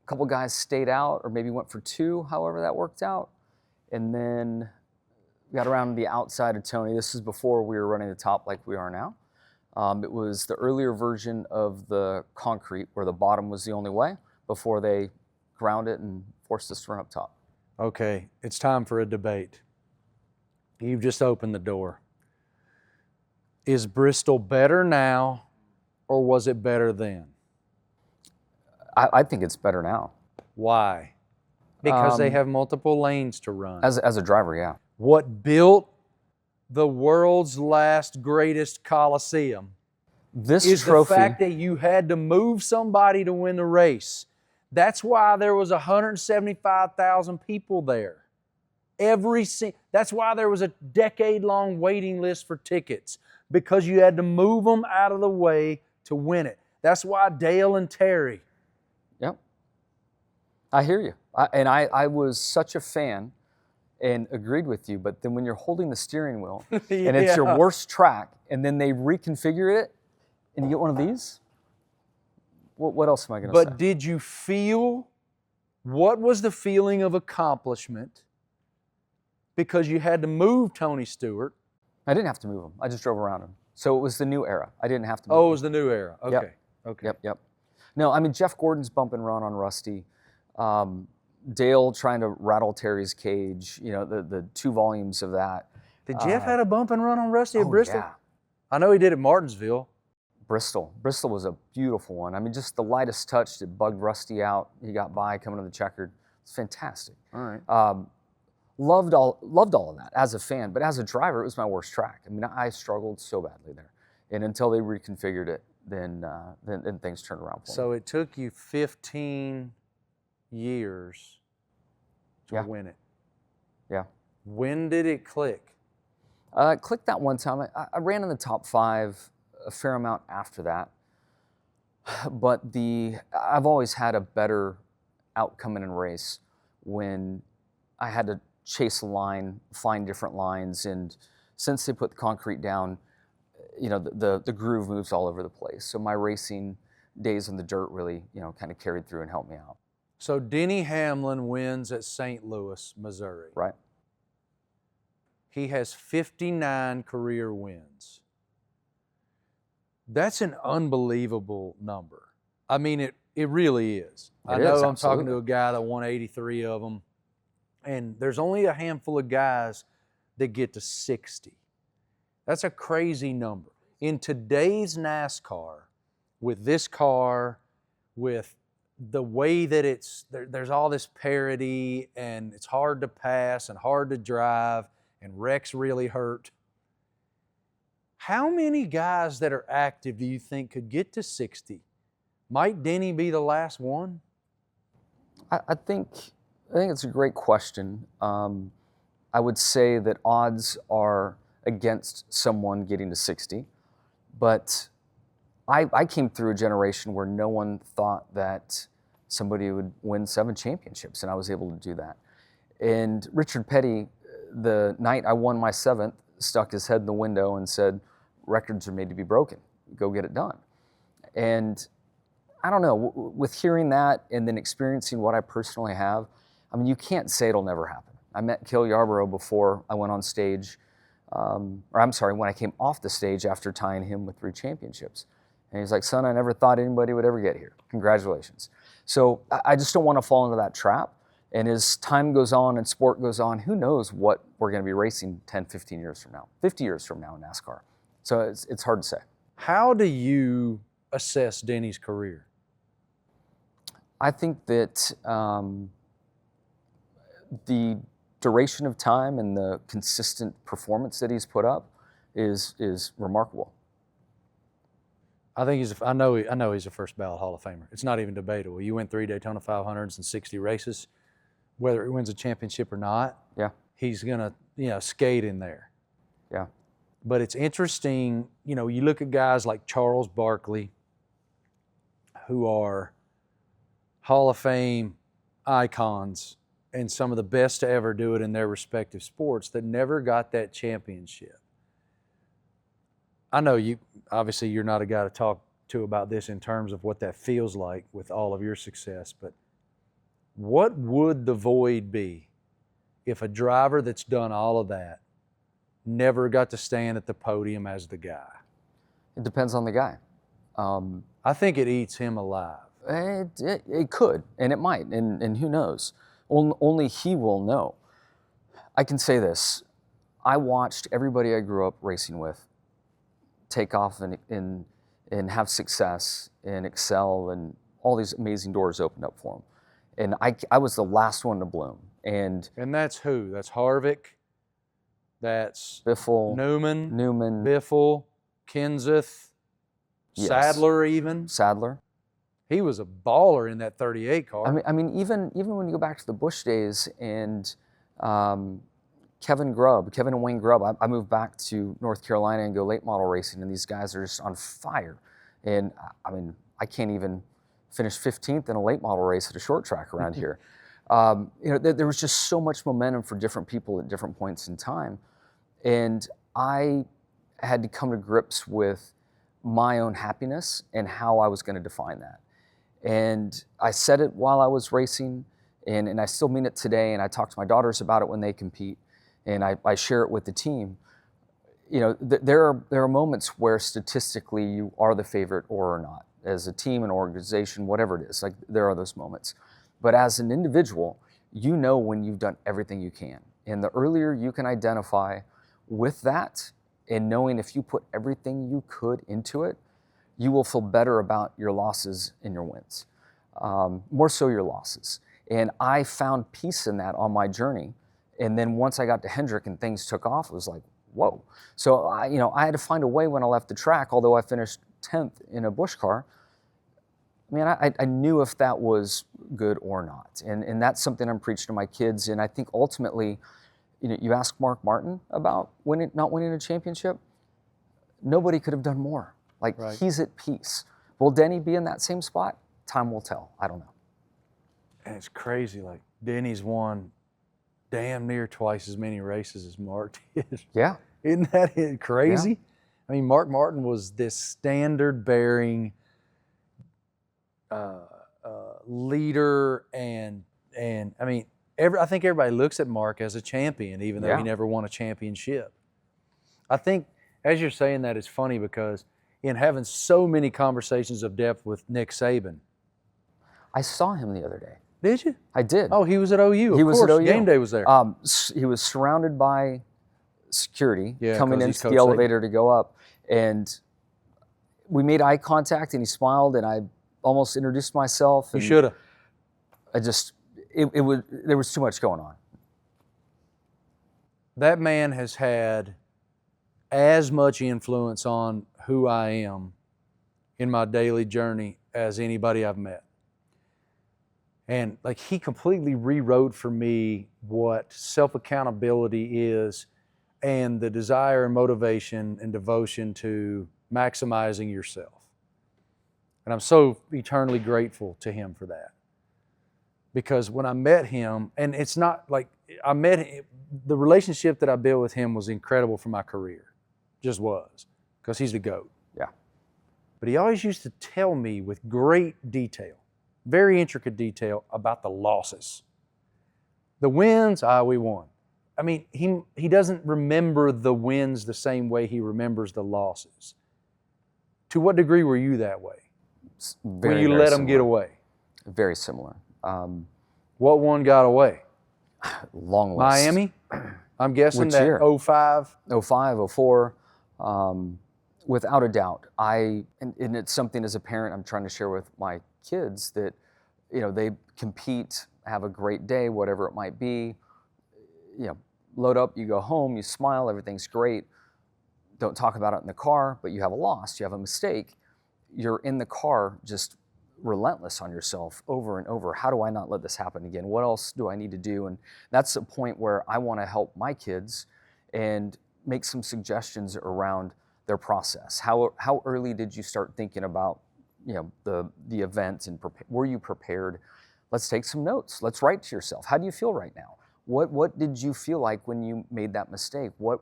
S2: couple guys stayed out or maybe went for 2, however that worked out. And then we got around the outside of Tony. This is before we were running the top like we are now. It was the earlier version of the concrete where the bottom was the only way before they ground it and forced us to run up top.
S1: Okay, it's time for a debate. You've just opened the door. Is Bristol better now, or was it better then?
S2: I think it's better now.
S1: Why? Because they have multiple lanes to run.
S2: As a driver, yeah.
S1: What built the world's last greatest Coliseum is
S2: trophy,
S1: the fact that you had to move somebody to win the race. That's why there was 175,000 people there. That's why there was a decade-long waiting list for tickets, because you had to move them out of the way to win it. That's why Dale and Terry.
S2: Yep. I hear you. I was such a fan and agreed with you, but then when you're holding the steering wheel and it's your worst track, and then they reconfigure it and you get one of these, what else am I going to say?
S1: But did you feel, what was the feeling of accomplishment? Because you had to move Tony Stewart.
S2: I didn't have to move him. I just drove around him. So it was the new era. I didn't have to move
S1: Oh,
S2: him.
S1: it was the new era. Okay.
S2: Yep.
S1: Okay.
S2: Yep. No, I mean, Jeff Gordon's bump and run on Rusty. Dale trying to rattle Terry's cage, the 2 volumes of that.
S1: Did Jeff had a bump and run on Rusty at Bristol?
S2: Yeah.
S1: I know he did at Martinsville.
S2: Bristol was a beautiful one. I mean, just the lightest touch that bugged Rusty out. He got by coming to the checkered. It's fantastic.
S1: All right.
S2: Loved all of that as a fan, but as a driver, it was my worst track. I mean, I struggled so badly there, and until they reconfigured it, then things turned around for me.
S1: So it took you 15 years to win it.
S2: Yeah.
S1: When did it click?
S2: It clicked that one time. I ran in the top 5 a fair amount after that, but I've always had a better outcome in a race when I had to chase a line, find different lines, and since they put the concrete down, the groove moves all over the place. So my racing days in the dirt really, kind of carried through and helped me out.
S1: So Denny Hamlin wins at St. Louis, Missouri.
S2: Right.
S1: He has 59 career wins. That's an unbelievable number. I mean, it really is. I know I'm talking to a guy that won 83 of them, and there's only a handful of guys that get to 60. That's a crazy number. In today's NASCAR, with this car, with the way that there's all this parity, and it's hard to pass and hard to drive, and wrecks really hurt. How many guys that are active do you think could get to 60? Might Denny be the last one?
S2: I think it's a great question. I would say that odds are against someone getting to 60, but I came through a generation where no one thought that somebody would win 7 championships, and I was able to do that. And Richard Petty, the night I won my 7th, stuck his head in the window and said, "Records are made to be broken. Go get it done." And I don't know, with hearing that and then experiencing what I personally have, I mean, you can't say it'll never happen. I met Cale Yarborough before I went on stage, when I came off the stage after tying him with 3 championships. And he's like, "Son, I never thought anybody would ever get here. Congratulations." So I just don't want to fall into that trap. And as time goes on and sport goes on, who knows what we're going to be racing 10, 15 years from now, 50 years from now in NASCAR. So it's hard to say.
S1: How do you assess Denny's career?
S2: I think that the duration of time and the consistent performance that he's put up is remarkable.
S1: I think I know he's a first ballot Hall of Famer. It's not even debatable. You win 3 Daytona 500s and 60 races, whether he wins a championship or not.
S2: Yeah,
S1: he's gonna skate in there.
S2: Yeah.
S1: But it's interesting, you look at guys like Charles Barkley, who are Hall of Fame icons and some of the best to ever do it in their respective sports, that never got that championship. I know obviously you're not a guy to talk to about this in terms of what that feels like with all of your success, but what would the void be if a driver that's done all of that never got to stand at the podium as the guy?
S2: It depends on the guy.
S1: I think it eats him alive.
S2: It could, and it might, and who knows? Only he will know. I can say this. I watched everybody I grew up racing with take off and have success and excel, and all these amazing doors opened up for them. And I was the last one to bloom. And
S1: that's who? That's Harvick. That's
S2: Biffle,
S1: Newman,
S2: Biffle,
S1: Kenseth,
S2: yes.
S1: Sadler even.
S2: Sadler.
S1: He was a baller in that 38 car.
S2: I mean, even when you go back to the Busch days and Kevin and Wayne Grubb, I moved back to North Carolina and go late model racing, and these guys are just on fire. And I mean, I can't even finish 15th in a late model race at a short track around here. There was just so much momentum for different people at different points in time. And I had to come to grips with my own happiness and how I was going to define that. And I said it while I was racing, and I still mean it today, and I talk to my daughters about it when they compete, and I share it with the team. There are moments where statistically you are the favorite or are not, as a team, an organization, whatever it is. Like, there are those moments. But as an individual, you know when you've done everything you can. And the earlier you can identify with that, and knowing if you put everything you could into it, you will feel better about your losses and your wins, more so your losses. And I found peace in that on my journey. And then once I got to Hendrick and things took off, it was like, whoa. So I had to find a way when I left the track, although I finished 10th in a Busch car. I mean, I knew if that was good or not. And that's something I'm preaching to my kids. And I think ultimately, you ask Mark Martin about not winning a championship, nobody could have done more. Like, right. He's at peace. Will Denny be in that same spot? Time will tell. I don't know.
S1: And it's crazy. Like, Denny's won damn near twice as many races as Mark did.
S2: Yeah.
S1: Isn't that crazy?
S2: Yeah.
S1: I mean, Mark Martin was this standard-bearing leader, and I mean, I think everybody looks at Mark as a champion, even though he never won a championship. I think, as you're saying that, it's funny because in having so many conversations of depth with Nick Saban.
S2: I saw him the other day.
S1: Did you?
S2: I did.
S1: Oh, he was at OU.
S2: He was at OU.
S1: Game day was there.
S2: He was surrounded by security coming into the
S1: Coach
S2: elevator
S1: Saban
S2: to go up, and we made eye contact, and he smiled, and I almost introduced myself.
S1: You should have.
S2: There was too much going on.
S1: That man has had as much influence on who I am in my daily journey as anybody I've met. And like, he completely rewrote for me what self-accountability is, and the desire and motivation and devotion to maximizing yourself. And I'm so eternally grateful to him for that. Because when I met him, and it's not like I met him, the relationship that I built with him was incredible for my career. Just was. Because he's the GOAT.
S2: Yeah.
S1: But he always used to tell me with great detail, very intricate detail, about the losses. The wins, we won. I mean, he doesn't remember the wins the same way he remembers the losses. To what degree were you that way? When you let them get away?
S2: Very similar.
S1: What one got away?
S2: Long list.
S1: Miami? I'm guessing
S2: Which
S1: that
S2: year?
S1: 05?
S2: 05, 04. Without a doubt. And it's something as a parent I'm trying to share with my kids, that they compete, have a great day, whatever it might be. Load up, you go home, you smile, everything's great. Don't talk about it in the car, but you have a loss, you have a mistake. You're in the car just relentless on yourself over and over. How do I not let this happen again? What else do I need to do? And that's a point where I want to help my kids and make some suggestions around their process. How early did you start thinking about the event, and were you prepared? Let's take some notes. Let's write to yourself. How do you feel right now? What did you feel like when you made that mistake? Were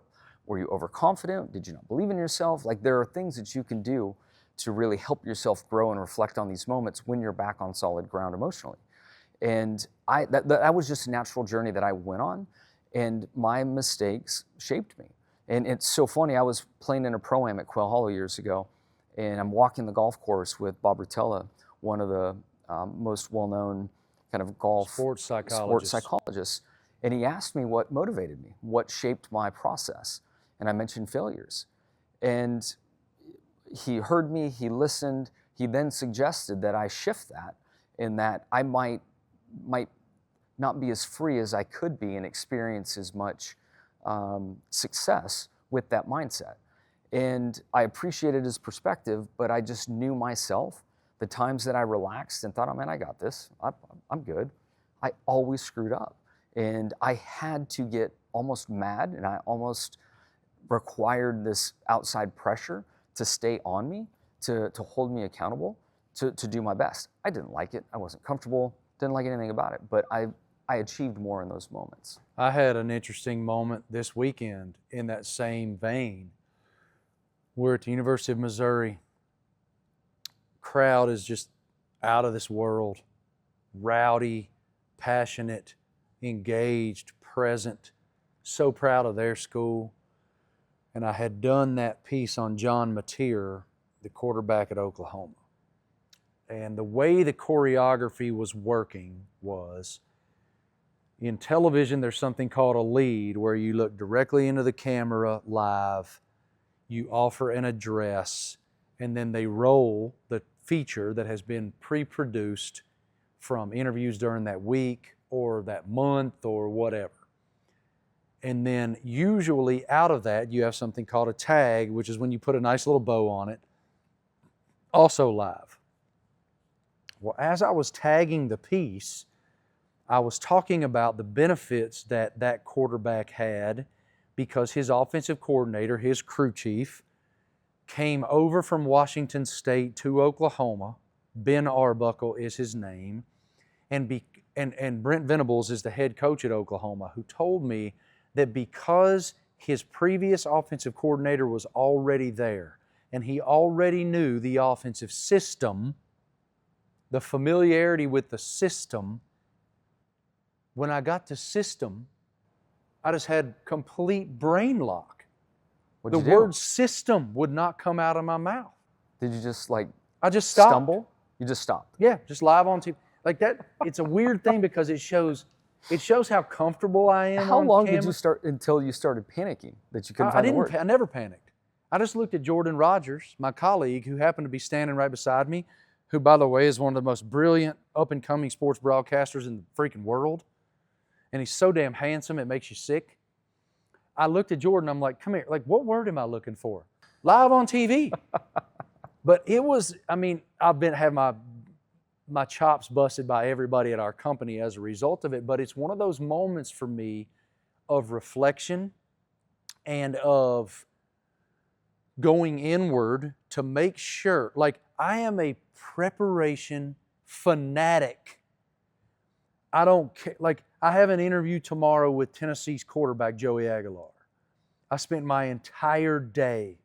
S2: you overconfident? Did you not believe in yourself? Like, there are things that you can do to really help yourself grow and reflect on these moments when you're back on solid ground emotionally. And that was just a natural journey that I went on, and my mistakes shaped me. And it's so funny, I was playing in a Pro-Am at Quail Hollow years ago, and I'm walking the golf course with Bob Rotella, one of the most well-known kind of golf
S1: Sports
S2: sports
S1: psychologist.
S2: psychologists. And he asked me what motivated me, what shaped my process. And I mentioned failures. And he heard me, he listened, he then suggested that I shift that, in that I might not be as free as I could be and experience as much success with that mindset. And I appreciated his perspective, but I just knew myself. The times that I relaxed and thought, oh man, I got this, I'm good, I always screwed up. And I had to get almost mad, and I almost required this outside pressure to stay on me, to hold me accountable, to do my best. I didn't like it, I wasn't comfortable, didn't like anything about it, but I achieved more in those moments.
S1: I had an interesting moment this weekend in that same vein. We're at the University of Missouri. Crowd is just out of this world. Rowdy, passionate, engaged, present, so proud of their school. And I had done that piece on John Mateer, the quarterback at Oklahoma. And the way the choreography was working was, in television, there's something called a lead, where you look directly into the camera live, you offer an address, and then they roll the feature that has been pre-produced from interviews during that week or that month or whatever. And then usually out of that, you have something called a tag, which is when you put a nice little bow on it, also live. Well, as I was tagging the piece, I was talking about the benefits that that quarterback had, because his offensive coordinator, his crew chief, came over from Washington State to Oklahoma. Ben Arbuckle is his name. And Brent Venables is the head coach at Oklahoma, who told me that because his previous offensive coordinator was already there and he already knew the offensive system, the familiarity with the system, when I got to system, I just had complete brain lock.
S2: What'd
S1: The
S2: you do?
S1: word system would not come out of my mouth.
S2: Did you just
S1: I just stopped.
S2: stumble? You just stopped.
S1: Yeah, just live on TV. Like that, it's a weird thing because it shows how comfortable I am.
S2: How
S1: on
S2: long
S1: camera.
S2: did you start until you started panicking that you couldn't
S1: I
S2: find the
S1: didn't.
S2: word?
S1: I never panicked. I just looked at Jordan Rogers, my colleague, who happened to be standing right beside me, who, by the way, is one of the most brilliant up-and-coming sports broadcasters in the freaking world. And he's so damn handsome, it makes you sick. I looked at Jordan, I'm like, come here. Like, what word am I looking for? Live on TV. But it was, I mean, I've had my chops busted by everybody at our company as a result of it, but it's one of those moments for me of reflection and of going inward to make sure, like, I am a preparation fanatic. I don't care. Like, I have an interview tomorrow with Tennessee's quarterback, Joey Aguilar. I spent my entire day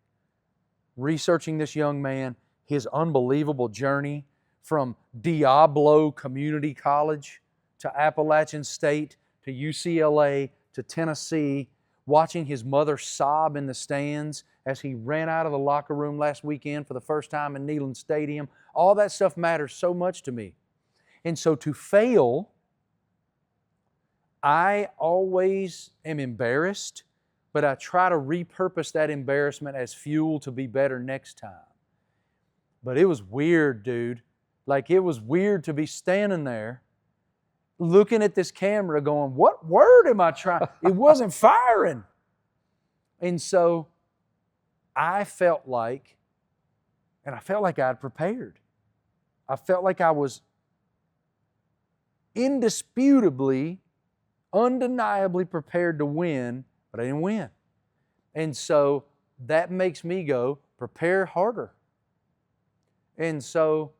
S1: researching this young man, his unbelievable journey from Diablo Community College to Appalachian State to UCLA to Tennessee, watching his mother sob in the stands as he ran out of the locker room last weekend for the first time in Neyland Stadium. All that stuff matters so much to me. And so to fail, I always am embarrassed, but I try to repurpose that embarrassment as fuel to be better next time. But it was weird, dude. Like, it was weird to be standing there looking at this camera going, what word am I trying? It wasn't firing. And so I felt like I'd prepared. I felt like I was indisputably, undeniably prepared to win, but I didn't win. And so that makes me go, prepare harder. And so,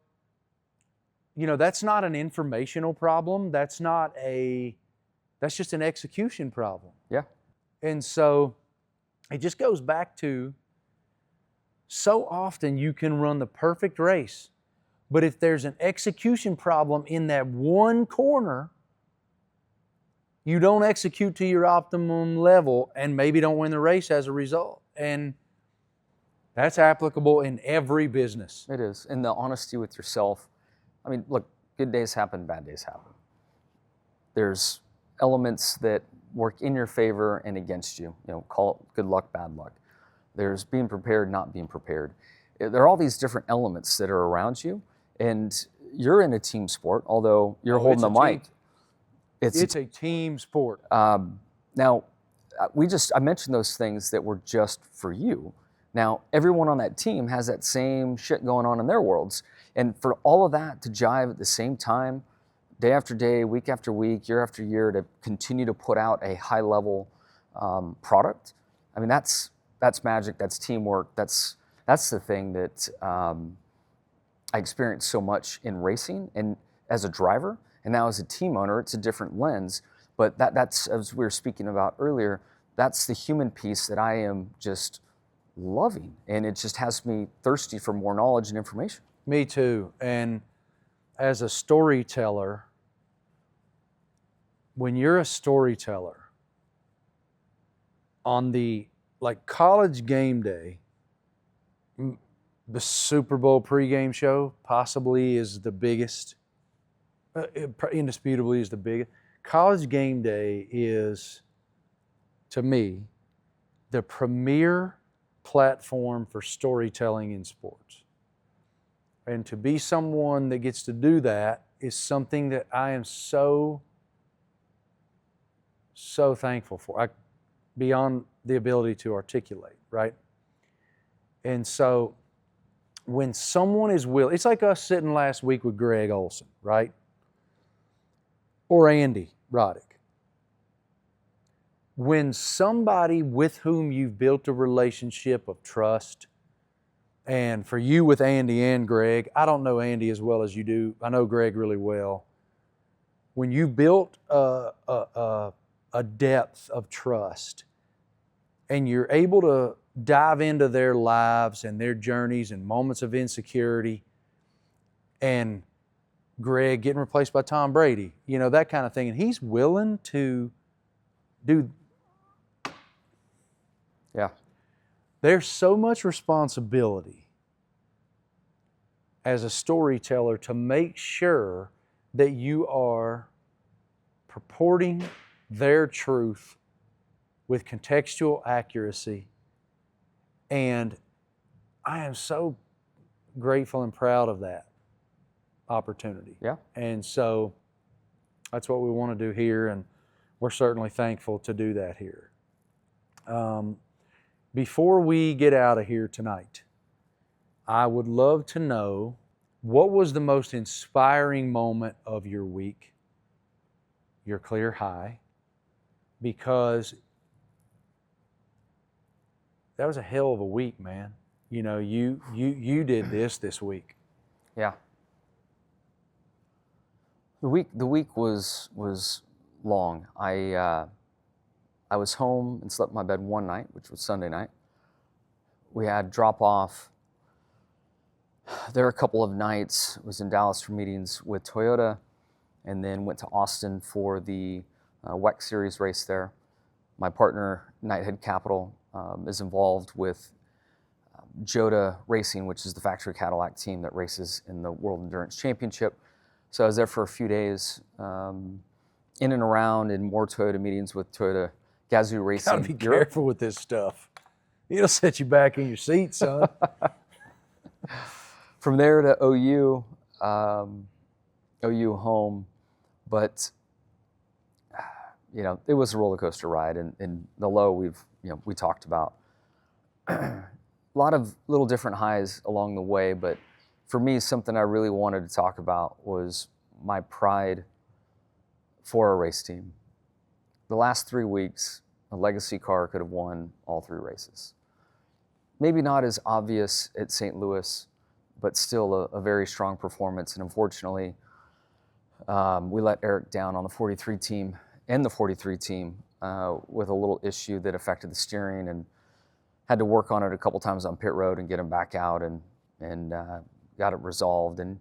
S1: you know, that's not an informational problem. That's just an execution problem.
S2: Yeah.
S1: And so it just goes back to, so often you can run the perfect race, but if there's an execution problem in that one corner, you don't execute to your optimum level and maybe don't win the race as a result. And That's applicable in every business.
S2: It is. And the honesty with yourself. I mean, look, good days happen, bad days happen. There's elements that work in your favor and against you. You know, call it good luck, bad luck. There's being prepared, not being prepared. There are all these different elements that are around you, and you're in a team sport, although you're holding the mic.
S1: It's a team sport.
S2: Now, I mentioned those things that were just for you. Now, everyone on that team has that same shit going on in their worlds. And for all of that to jive at the same time, day after day, week after week, year after year, to continue to put out a high-level product, I mean, that's magic, that's teamwork, that's the thing that I experienced so much in racing and as a driver, and now as a team owner, it's a different lens. But that's, as we were speaking about earlier, that's the human piece that I am just loving, and it just has me thirsty for more knowledge and information.
S1: Me too. And as a storyteller, when you're a storyteller on the, like, college game day, the Super Bowl pregame show possibly is the biggest, indisputably is the biggest. College game day is, to me, the premier platform for storytelling in sports. And to be someone that gets to do that is something that I am so thankful for, beyond the ability to articulate, right? And so when someone is willing, it's like us sitting last week with Greg Olson, right? Or Andy Roddick. When somebody with whom you've built a relationship of trust, and for you with Andy and Greg, I don't know Andy as well as you do. I know Greg really well. When you built a depth of trust, and you're able to dive into their lives and their journeys and moments of insecurity, and Greg getting replaced by Tom Brady, you know, that kind of thing, and he's willing to do.
S2: Yeah.
S1: There's so much responsibility as a storyteller to make sure that you are purporting their truth with contextual accuracy. And I am so grateful and proud of that opportunity.
S2: Yeah.
S1: And so that's what we want to do here, and we're certainly thankful to do that here. Before we get out of here tonight, I would love to know, what was the most inspiring moment of your week, your clear high? Because that was a hell of a week, man. You know, you did this week.
S2: Yeah. The week was long. I was home and slept in my bed one night, which was Sunday night. We had drop off. There were a couple of nights. I was in Dallas for meetings with Toyota, and then went to Austin for the WEC Series race there. My partner, Nighthead Capital, is involved with Jota Racing, which is the factory Cadillac team that races in the World Endurance Championship. So I was there for a few days, in and around, in more Toyota meetings with Toyota Gazoo Racing.
S1: Gotta be careful with this stuff. It'll set you back in your seat, son.
S2: From there to OU, OU home, but you know, it was a roller coaster ride, and the low we talked about. A lot of little different highs along the way, but for me, something I really wanted to talk about was my pride for our race team. The last 3 weeks, a legacy car could have won all 3 races. Maybe not as obvious at St. Louis, but still a very strong performance. And unfortunately, we let Eric down on the 43 team and the 43 team with a little issue that affected the steering, and had to work on it a couple times on pit road and get him back out, and got it resolved, and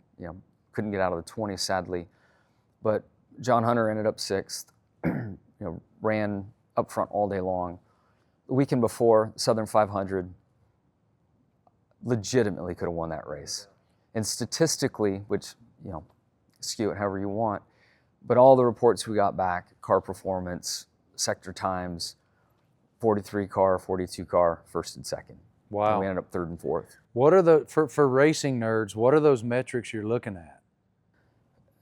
S2: couldn't get out of the 20, sadly. But John Hunter ended up 6th, ran up front all day long. The weekend before, Southern 500, legitimately could have won that race. And statistically, which, you know, skew it however you want, but all the reports we got back, car performance, sector times, 43 car, 42 car, first and second.
S1: Wow.
S2: And we ended up third and fourth.
S1: What are for racing nerds, what are those metrics you're looking at?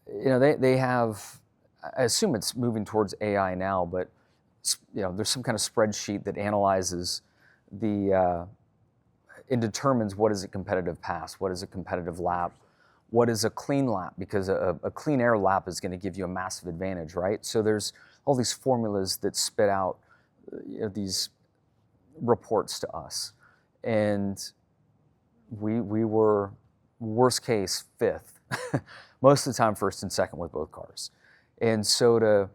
S2: You know, they have, I assume it's moving towards AI now, but, you know, there's some kind of spreadsheet that analyzes and determines what is a competitive pass, what is a competitive lap, what is a clean lap, because a clean air lap is going to give you a massive advantage, right? So there's all these formulas that spit out, you know, these reports to us. And we were, worst case, fifth. Most of the time, first and second with both cars. And so to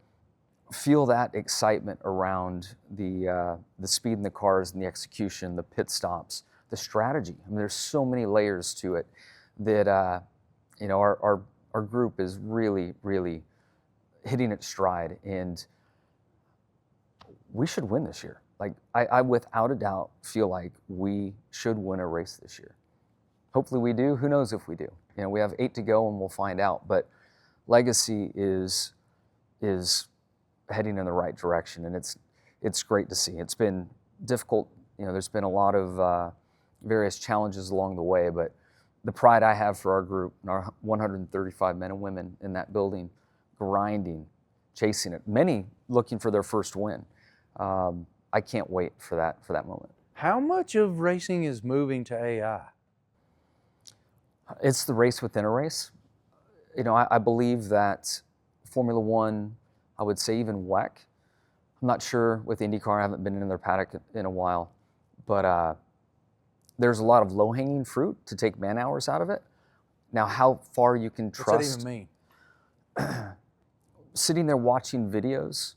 S2: feel that excitement around the speed in the cars and the execution, the pit stops, the strategy. I mean, there's so many layers to it that, you know, our group is really, really hitting its stride, and we should win this year. Like, I without a doubt feel like we should win a race this year. Hopefully we do. Who knows if we do? You know, we have 8 to go and we'll find out. But Legacy is heading in the right direction, and it's great to see. It's been difficult. You know, there's been a lot of various challenges along the way, but the pride I have for our group and our 135 men and women in that building, grinding, chasing it, many looking for their first win. I can't wait for that moment.
S1: How much of racing is moving to AI?
S2: It's the race within a race. You know, I believe that Formula One, I would say even WEC, I'm not sure with IndyCar, I haven't been in their paddock in a while, but there's a lot of low-hanging fruit to take man-hours out of it. Now, how far you can trust...
S1: What's that even mean?
S2: Sitting there watching videos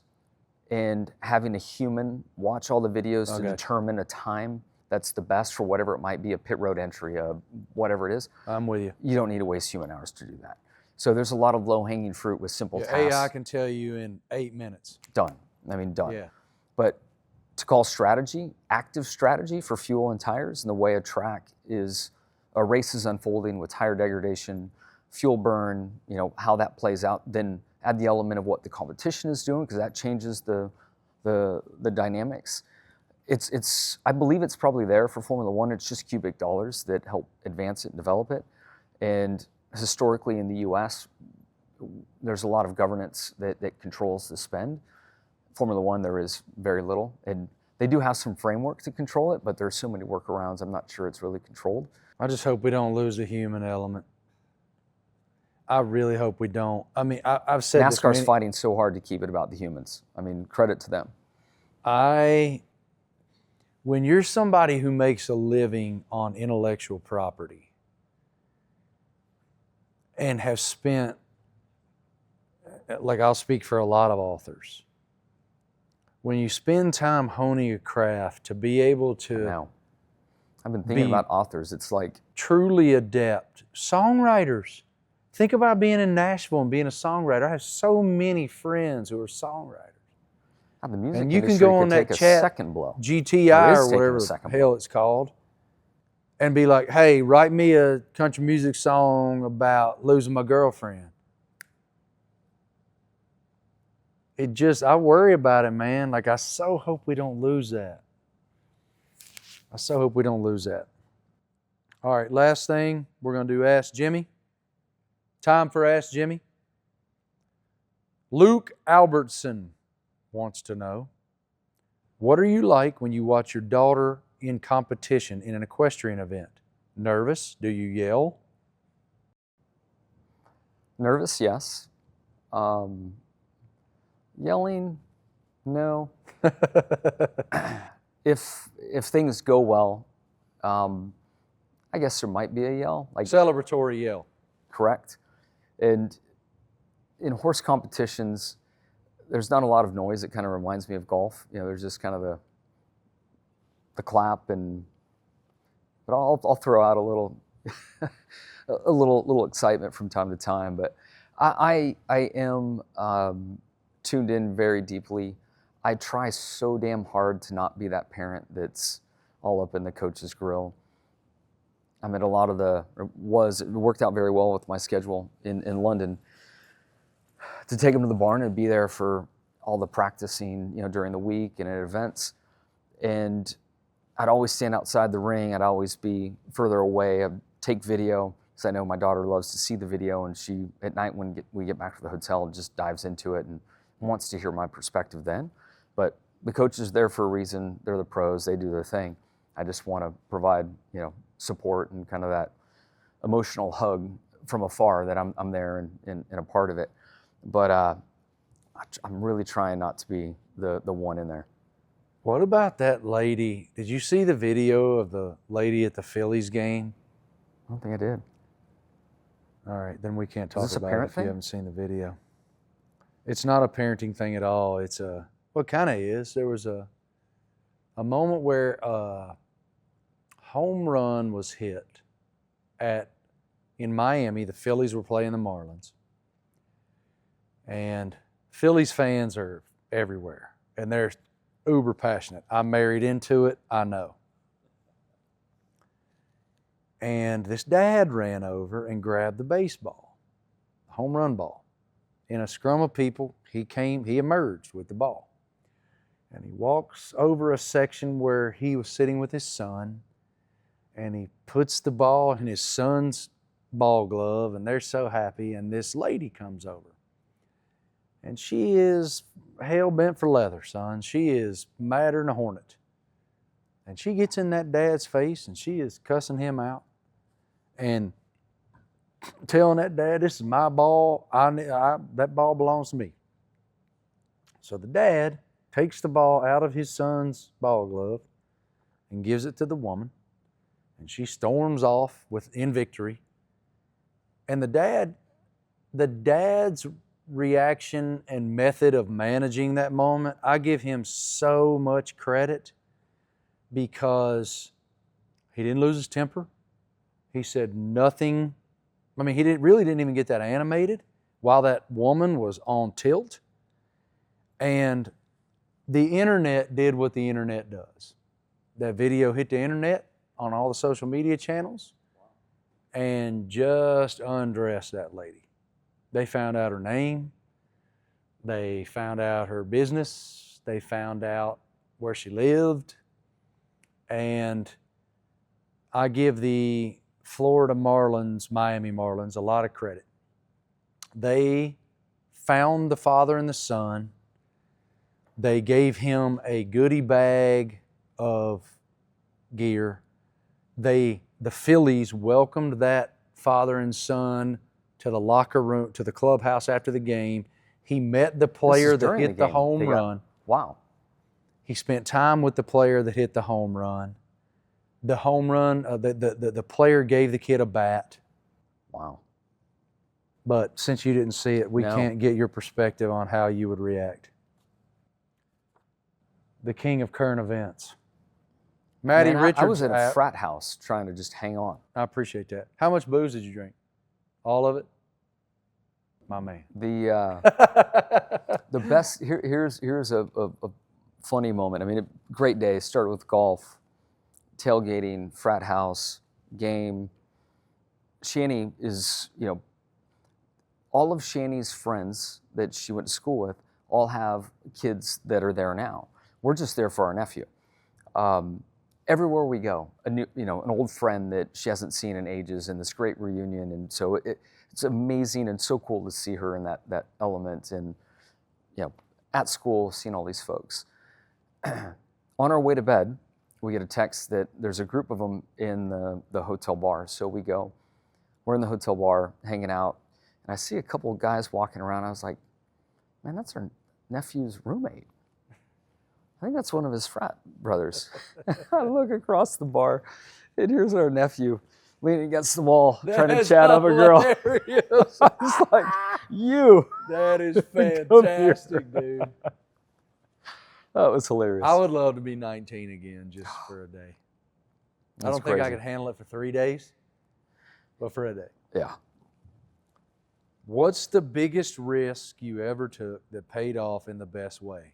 S2: and having a human watch all the videos to determine a time that's the best for whatever it might be, a pit road entry, whatever it is.
S1: I'm with you.
S2: You don't need to waste human hours to do that. So there's a lot of low-hanging fruit with simple tasks.
S1: AI can tell you in 8 minutes.
S2: Done. I mean, done.
S1: Yeah.
S2: But to call strategy, active strategy for fuel and tires, and the way a race is unfolding with tire degradation, fuel burn, you know, how that plays out, then add the element of what the competition is doing, because that changes the dynamics. I believe it's probably there for Formula One. It's just cubic dollars that help advance it and develop it. And historically in the US, there's a lot of governance that controls the spend. Formula One, there is very little. And they do have some framework to control it, but there's so many workarounds, I'm not sure it's really controlled.
S1: I just hope we don't lose the human element. I really hope we don't. I mean, I've said
S2: NASCAR's fighting so hard to keep it about the humans. I mean, credit to them.
S1: When you're somebody who makes a living on intellectual property and have spent, like I'll speak for a lot of authors, when you spend time honing a craft to be able to
S2: I've been thinking about authors. It's like
S1: truly adept songwriters. Think about being in Nashville and being a songwriter. I have so many friends who are songwriters.
S2: The music
S1: and you can go on that chat, GTI or whatever the hell it's called, and be like, hey, write me a country music song about losing my girlfriend. I worry about it, man. Like, I so hope we don't lose that. I so hope we don't lose that. All right, last thing, we're going to do Ask Jimmie. Time for Ask Jimmie. Luke Albertson wants to know, what are you like when you watch your daughter in competition in an equestrian event? Nervous? Do you yell?
S2: Nervous, yes. Yelling, no. If things go well, I guess there might be a yell. Like
S1: celebratory yell.
S2: Correct. And in horse competitions, there's not a lot of noise. It kind of reminds me of golf. You know, there's just kind of the clap, but I'll throw out a little a little excitement from time to time. But I am tuned in very deeply. I try so damn hard to not be that parent that's all up in the coach's grill. I'm at a lot of it worked out very well with my schedule in London to take him to the barn and be there for all the practicing, during the week and at events. And I'd always stand outside the ring. I'd always be further away. I'd take video because I know my daughter loves to see the video, and she, at night when we get back to the hotel, just dives into it and wants to hear my perspective then. But the coach is there for a reason. They're the pros. They do their thing. I just want to provide, support and kind of that emotional hug from afar that I'm there and a part of it. But I'm really trying not to be the one in there.
S1: What about that lady? Did you see the video of the lady at the Phillies game?
S2: I don't think I did.
S1: All right, then we can't talk
S2: Is this a
S1: about it
S2: parent
S1: if
S2: thing?
S1: you haven't seen the video. It's not a parenting thing at all. It's well, it kind of is. There was a moment where a home run was hit in Miami. The Phillies were playing the Marlins. And Phillies fans are everywhere, and they're uber passionate. I'm married into it, I know. And this dad ran over and grabbed the baseball, the home run ball. In a scrum of people, he emerged with the ball. And he walks over a section where he was sitting with his son, and he puts the ball in his son's ball glove, and they're so happy, and this lady comes over. And she is hell-bent for leather, son. She is madder than a hornet. And she gets in that dad's face, and she is cussing him out and telling that dad, this is my ball. That ball belongs to me. So the dad takes the ball out of his son's ball glove and gives it to the woman. And she storms off in victory. And the dad's reaction and method of managing that moment, I give him so much credit because he didn't lose his temper. He said nothing. I mean, he didn't even get that animated while that woman was on tilt. And the internet did what the internet does. That video hit the internet on all the social media channels and just undressed that lady. They found out her name. They found out her business. They found out where she lived. And I give the Florida Marlins, Miami Marlins, a lot of credit. They found the father and the son. They gave him a goodie bag of gear. The Phillies welcomed that father and son to the locker room, to the clubhouse after the game. He met the player that hit the home run.
S2: Wow.
S1: He spent time with the player that hit the home run. The home run, the player gave the kid a bat.
S2: Wow.
S1: But since you didn't see it, we can't get your perspective on how you would react. The king of current events. Matty Richards.
S2: I was at a frat house trying to just hang on.
S1: I appreciate that. How much booze did you drink? All of it? My man.
S2: The best, here's a funny moment. I mean, a great day. Started with golf, tailgating, frat house, game. Shani is, all of Shani's friends that she went to school with all have kids that are there now. We're just there for our nephew. Everywhere we go, an old friend that she hasn't seen in ages, and this great reunion. And so it's amazing and so cool to see her in that element. And at school, seeing all these folks. On our way to bed, we get a text that there's a group of them in the hotel bar. So we go. We're in the hotel bar hanging out, and I see a couple of guys walking around. I was like, man, that's our nephew's roommate. I think that's one of his frat brothers. I look across the bar, and here's our nephew leaning against the wall, trying to chat up a girl. I was like, you.
S1: That is fantastic, dude.
S2: That was hilarious.
S1: I would love to be 19 again just for a day. I don't think I could handle it for 3 days, but for a day.
S2: Yeah.
S1: What's the biggest risk you ever took that paid off in the best way?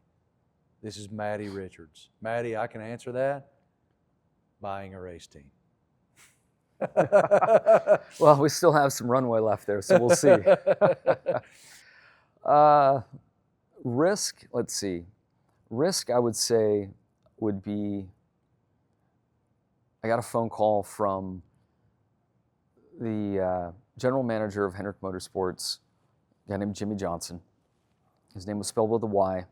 S1: This is Matty Richards. Matty, I can answer that. Buying a race team.
S2: Well, we still have some runway left there, so we'll see. Risk, let's see. Risk, I would say, would be, I got a phone call from the general manager of Hendrick Motorsports, a guy named Jimmy Johnson. His name was spelled with a Y.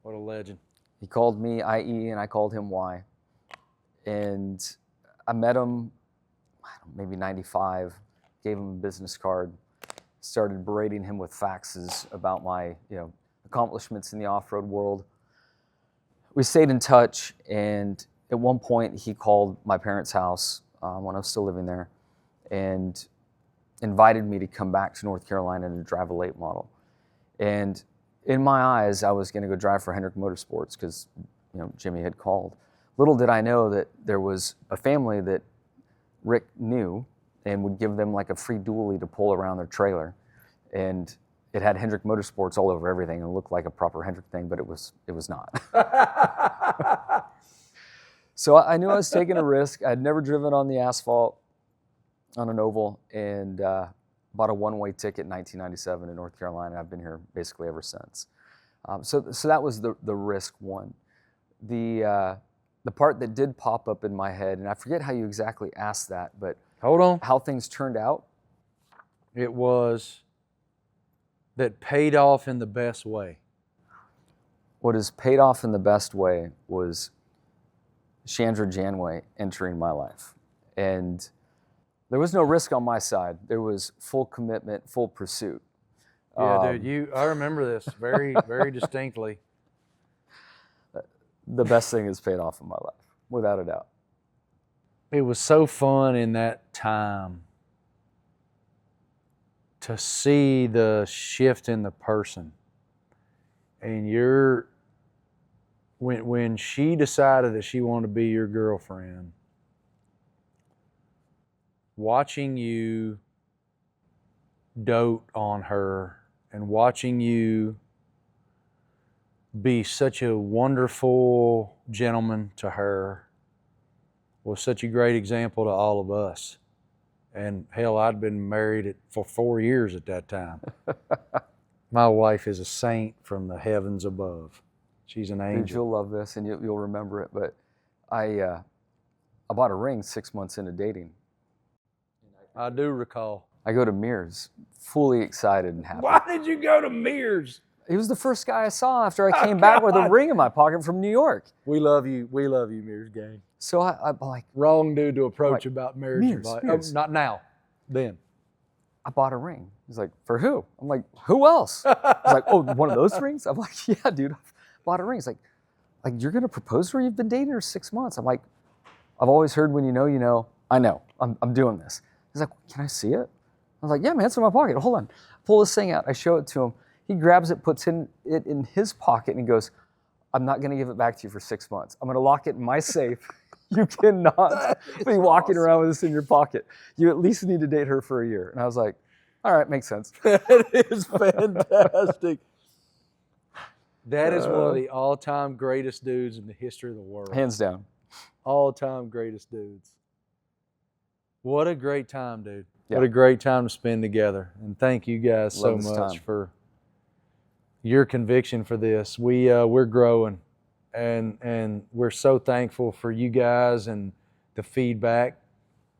S1: What a legend.
S2: He called me IE, and I called him Y. And I met him, maybe 95, gave him a business card, started berating him with faxes about my, accomplishments in the off-road world. We stayed in touch, and at one point he called my parents' house when I was still living there and invited me to come back to North Carolina and drive a late model. And in my eyes, I was going to go drive for Hendrick Motorsports because Jimmy had called. Little did I know that there was a family that Rick knew and would give them like a free dually to pull around their trailer. And it had Hendrick Motorsports all over everything and it looked like a proper Hendrick thing, but it was not. So I knew I was taking a risk. I'd never driven on the asphalt on an oval, and bought a one-way ticket in 1997 in North Carolina. I've been here basically ever since. So that was the risk one. The part that did pop up in my head, and I forget how you exactly asked that, but
S1: hold on,
S2: how things turned out.
S1: It was that paid off in the best way.
S2: What has paid off in the best way was Chandra Janway entering my life. And there was no risk on my side. There was full commitment, full pursuit.
S1: Yeah, dude, I remember this very, very distinctly.
S2: The best thing has paid off in my life, without a doubt.
S1: It was so fun in that time to see the shift in the person. And when she decided that she wanted to be your girlfriend, watching you dote on her and watching you be such a wonderful gentleman to her was such a great example to all of us. And hell, I'd been married for 4 years at that time. My wife is a saint from the heavens above. She's an angel.
S2: Dude, you'll love this and you'll remember it, but I bought a ring 6 months into dating.
S1: I do recall.
S2: I go to Mears, fully excited and happy.
S1: Why did you go to Mears?
S2: He was the first guy I saw after I came back with a ring in my pocket from New York.
S1: We love you, Mears gang.
S2: So I'm like,
S1: wrong dude to approach about marriage.
S2: Mears.
S1: Not now, then.
S2: I bought a ring. He's like, for who? I'm like, who else? He's like, oh, one of those rings? I'm like, yeah, dude, I bought a ring. He's like you're gonna propose to her? You've been dating her 6 months. I'm like, I've always heard when you know, you know. I know, I'm doing this. He's like, can I see it? I was like, yeah, man, it's in my pocket. Hold on. Pull this thing out. I show it to him. He grabs it, puts it in his pocket, and he goes, I'm not going to give it back to you for 6 months. I'm going to lock it in my safe. You cannot be walking around with this in your pocket. You at least need to date her for a year. And I was like, all right, makes sense.
S1: That is fantastic. That is one of the all-time greatest dudes in the history of the world.
S2: Hands down.
S1: All-time greatest dudes. What a great time, dude.
S2: Yeah.
S1: What a great time to spend together. And thank you guys so much for your conviction for this. We're growing, and we're so thankful for you guys and the feedback.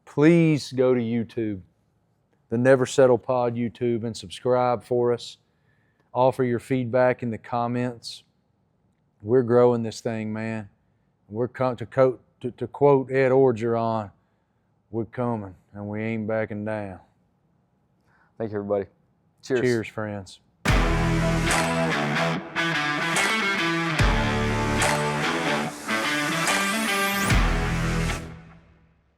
S1: Please go to YouTube, the Never Settle Pod YouTube, and subscribe for us. Offer your feedback in the comments. We're growing this thing, man. We're to quote Ed Orgeron, we're coming, and we ain't backing down.
S2: Thank you, everybody. Cheers.
S1: Cheers, friends.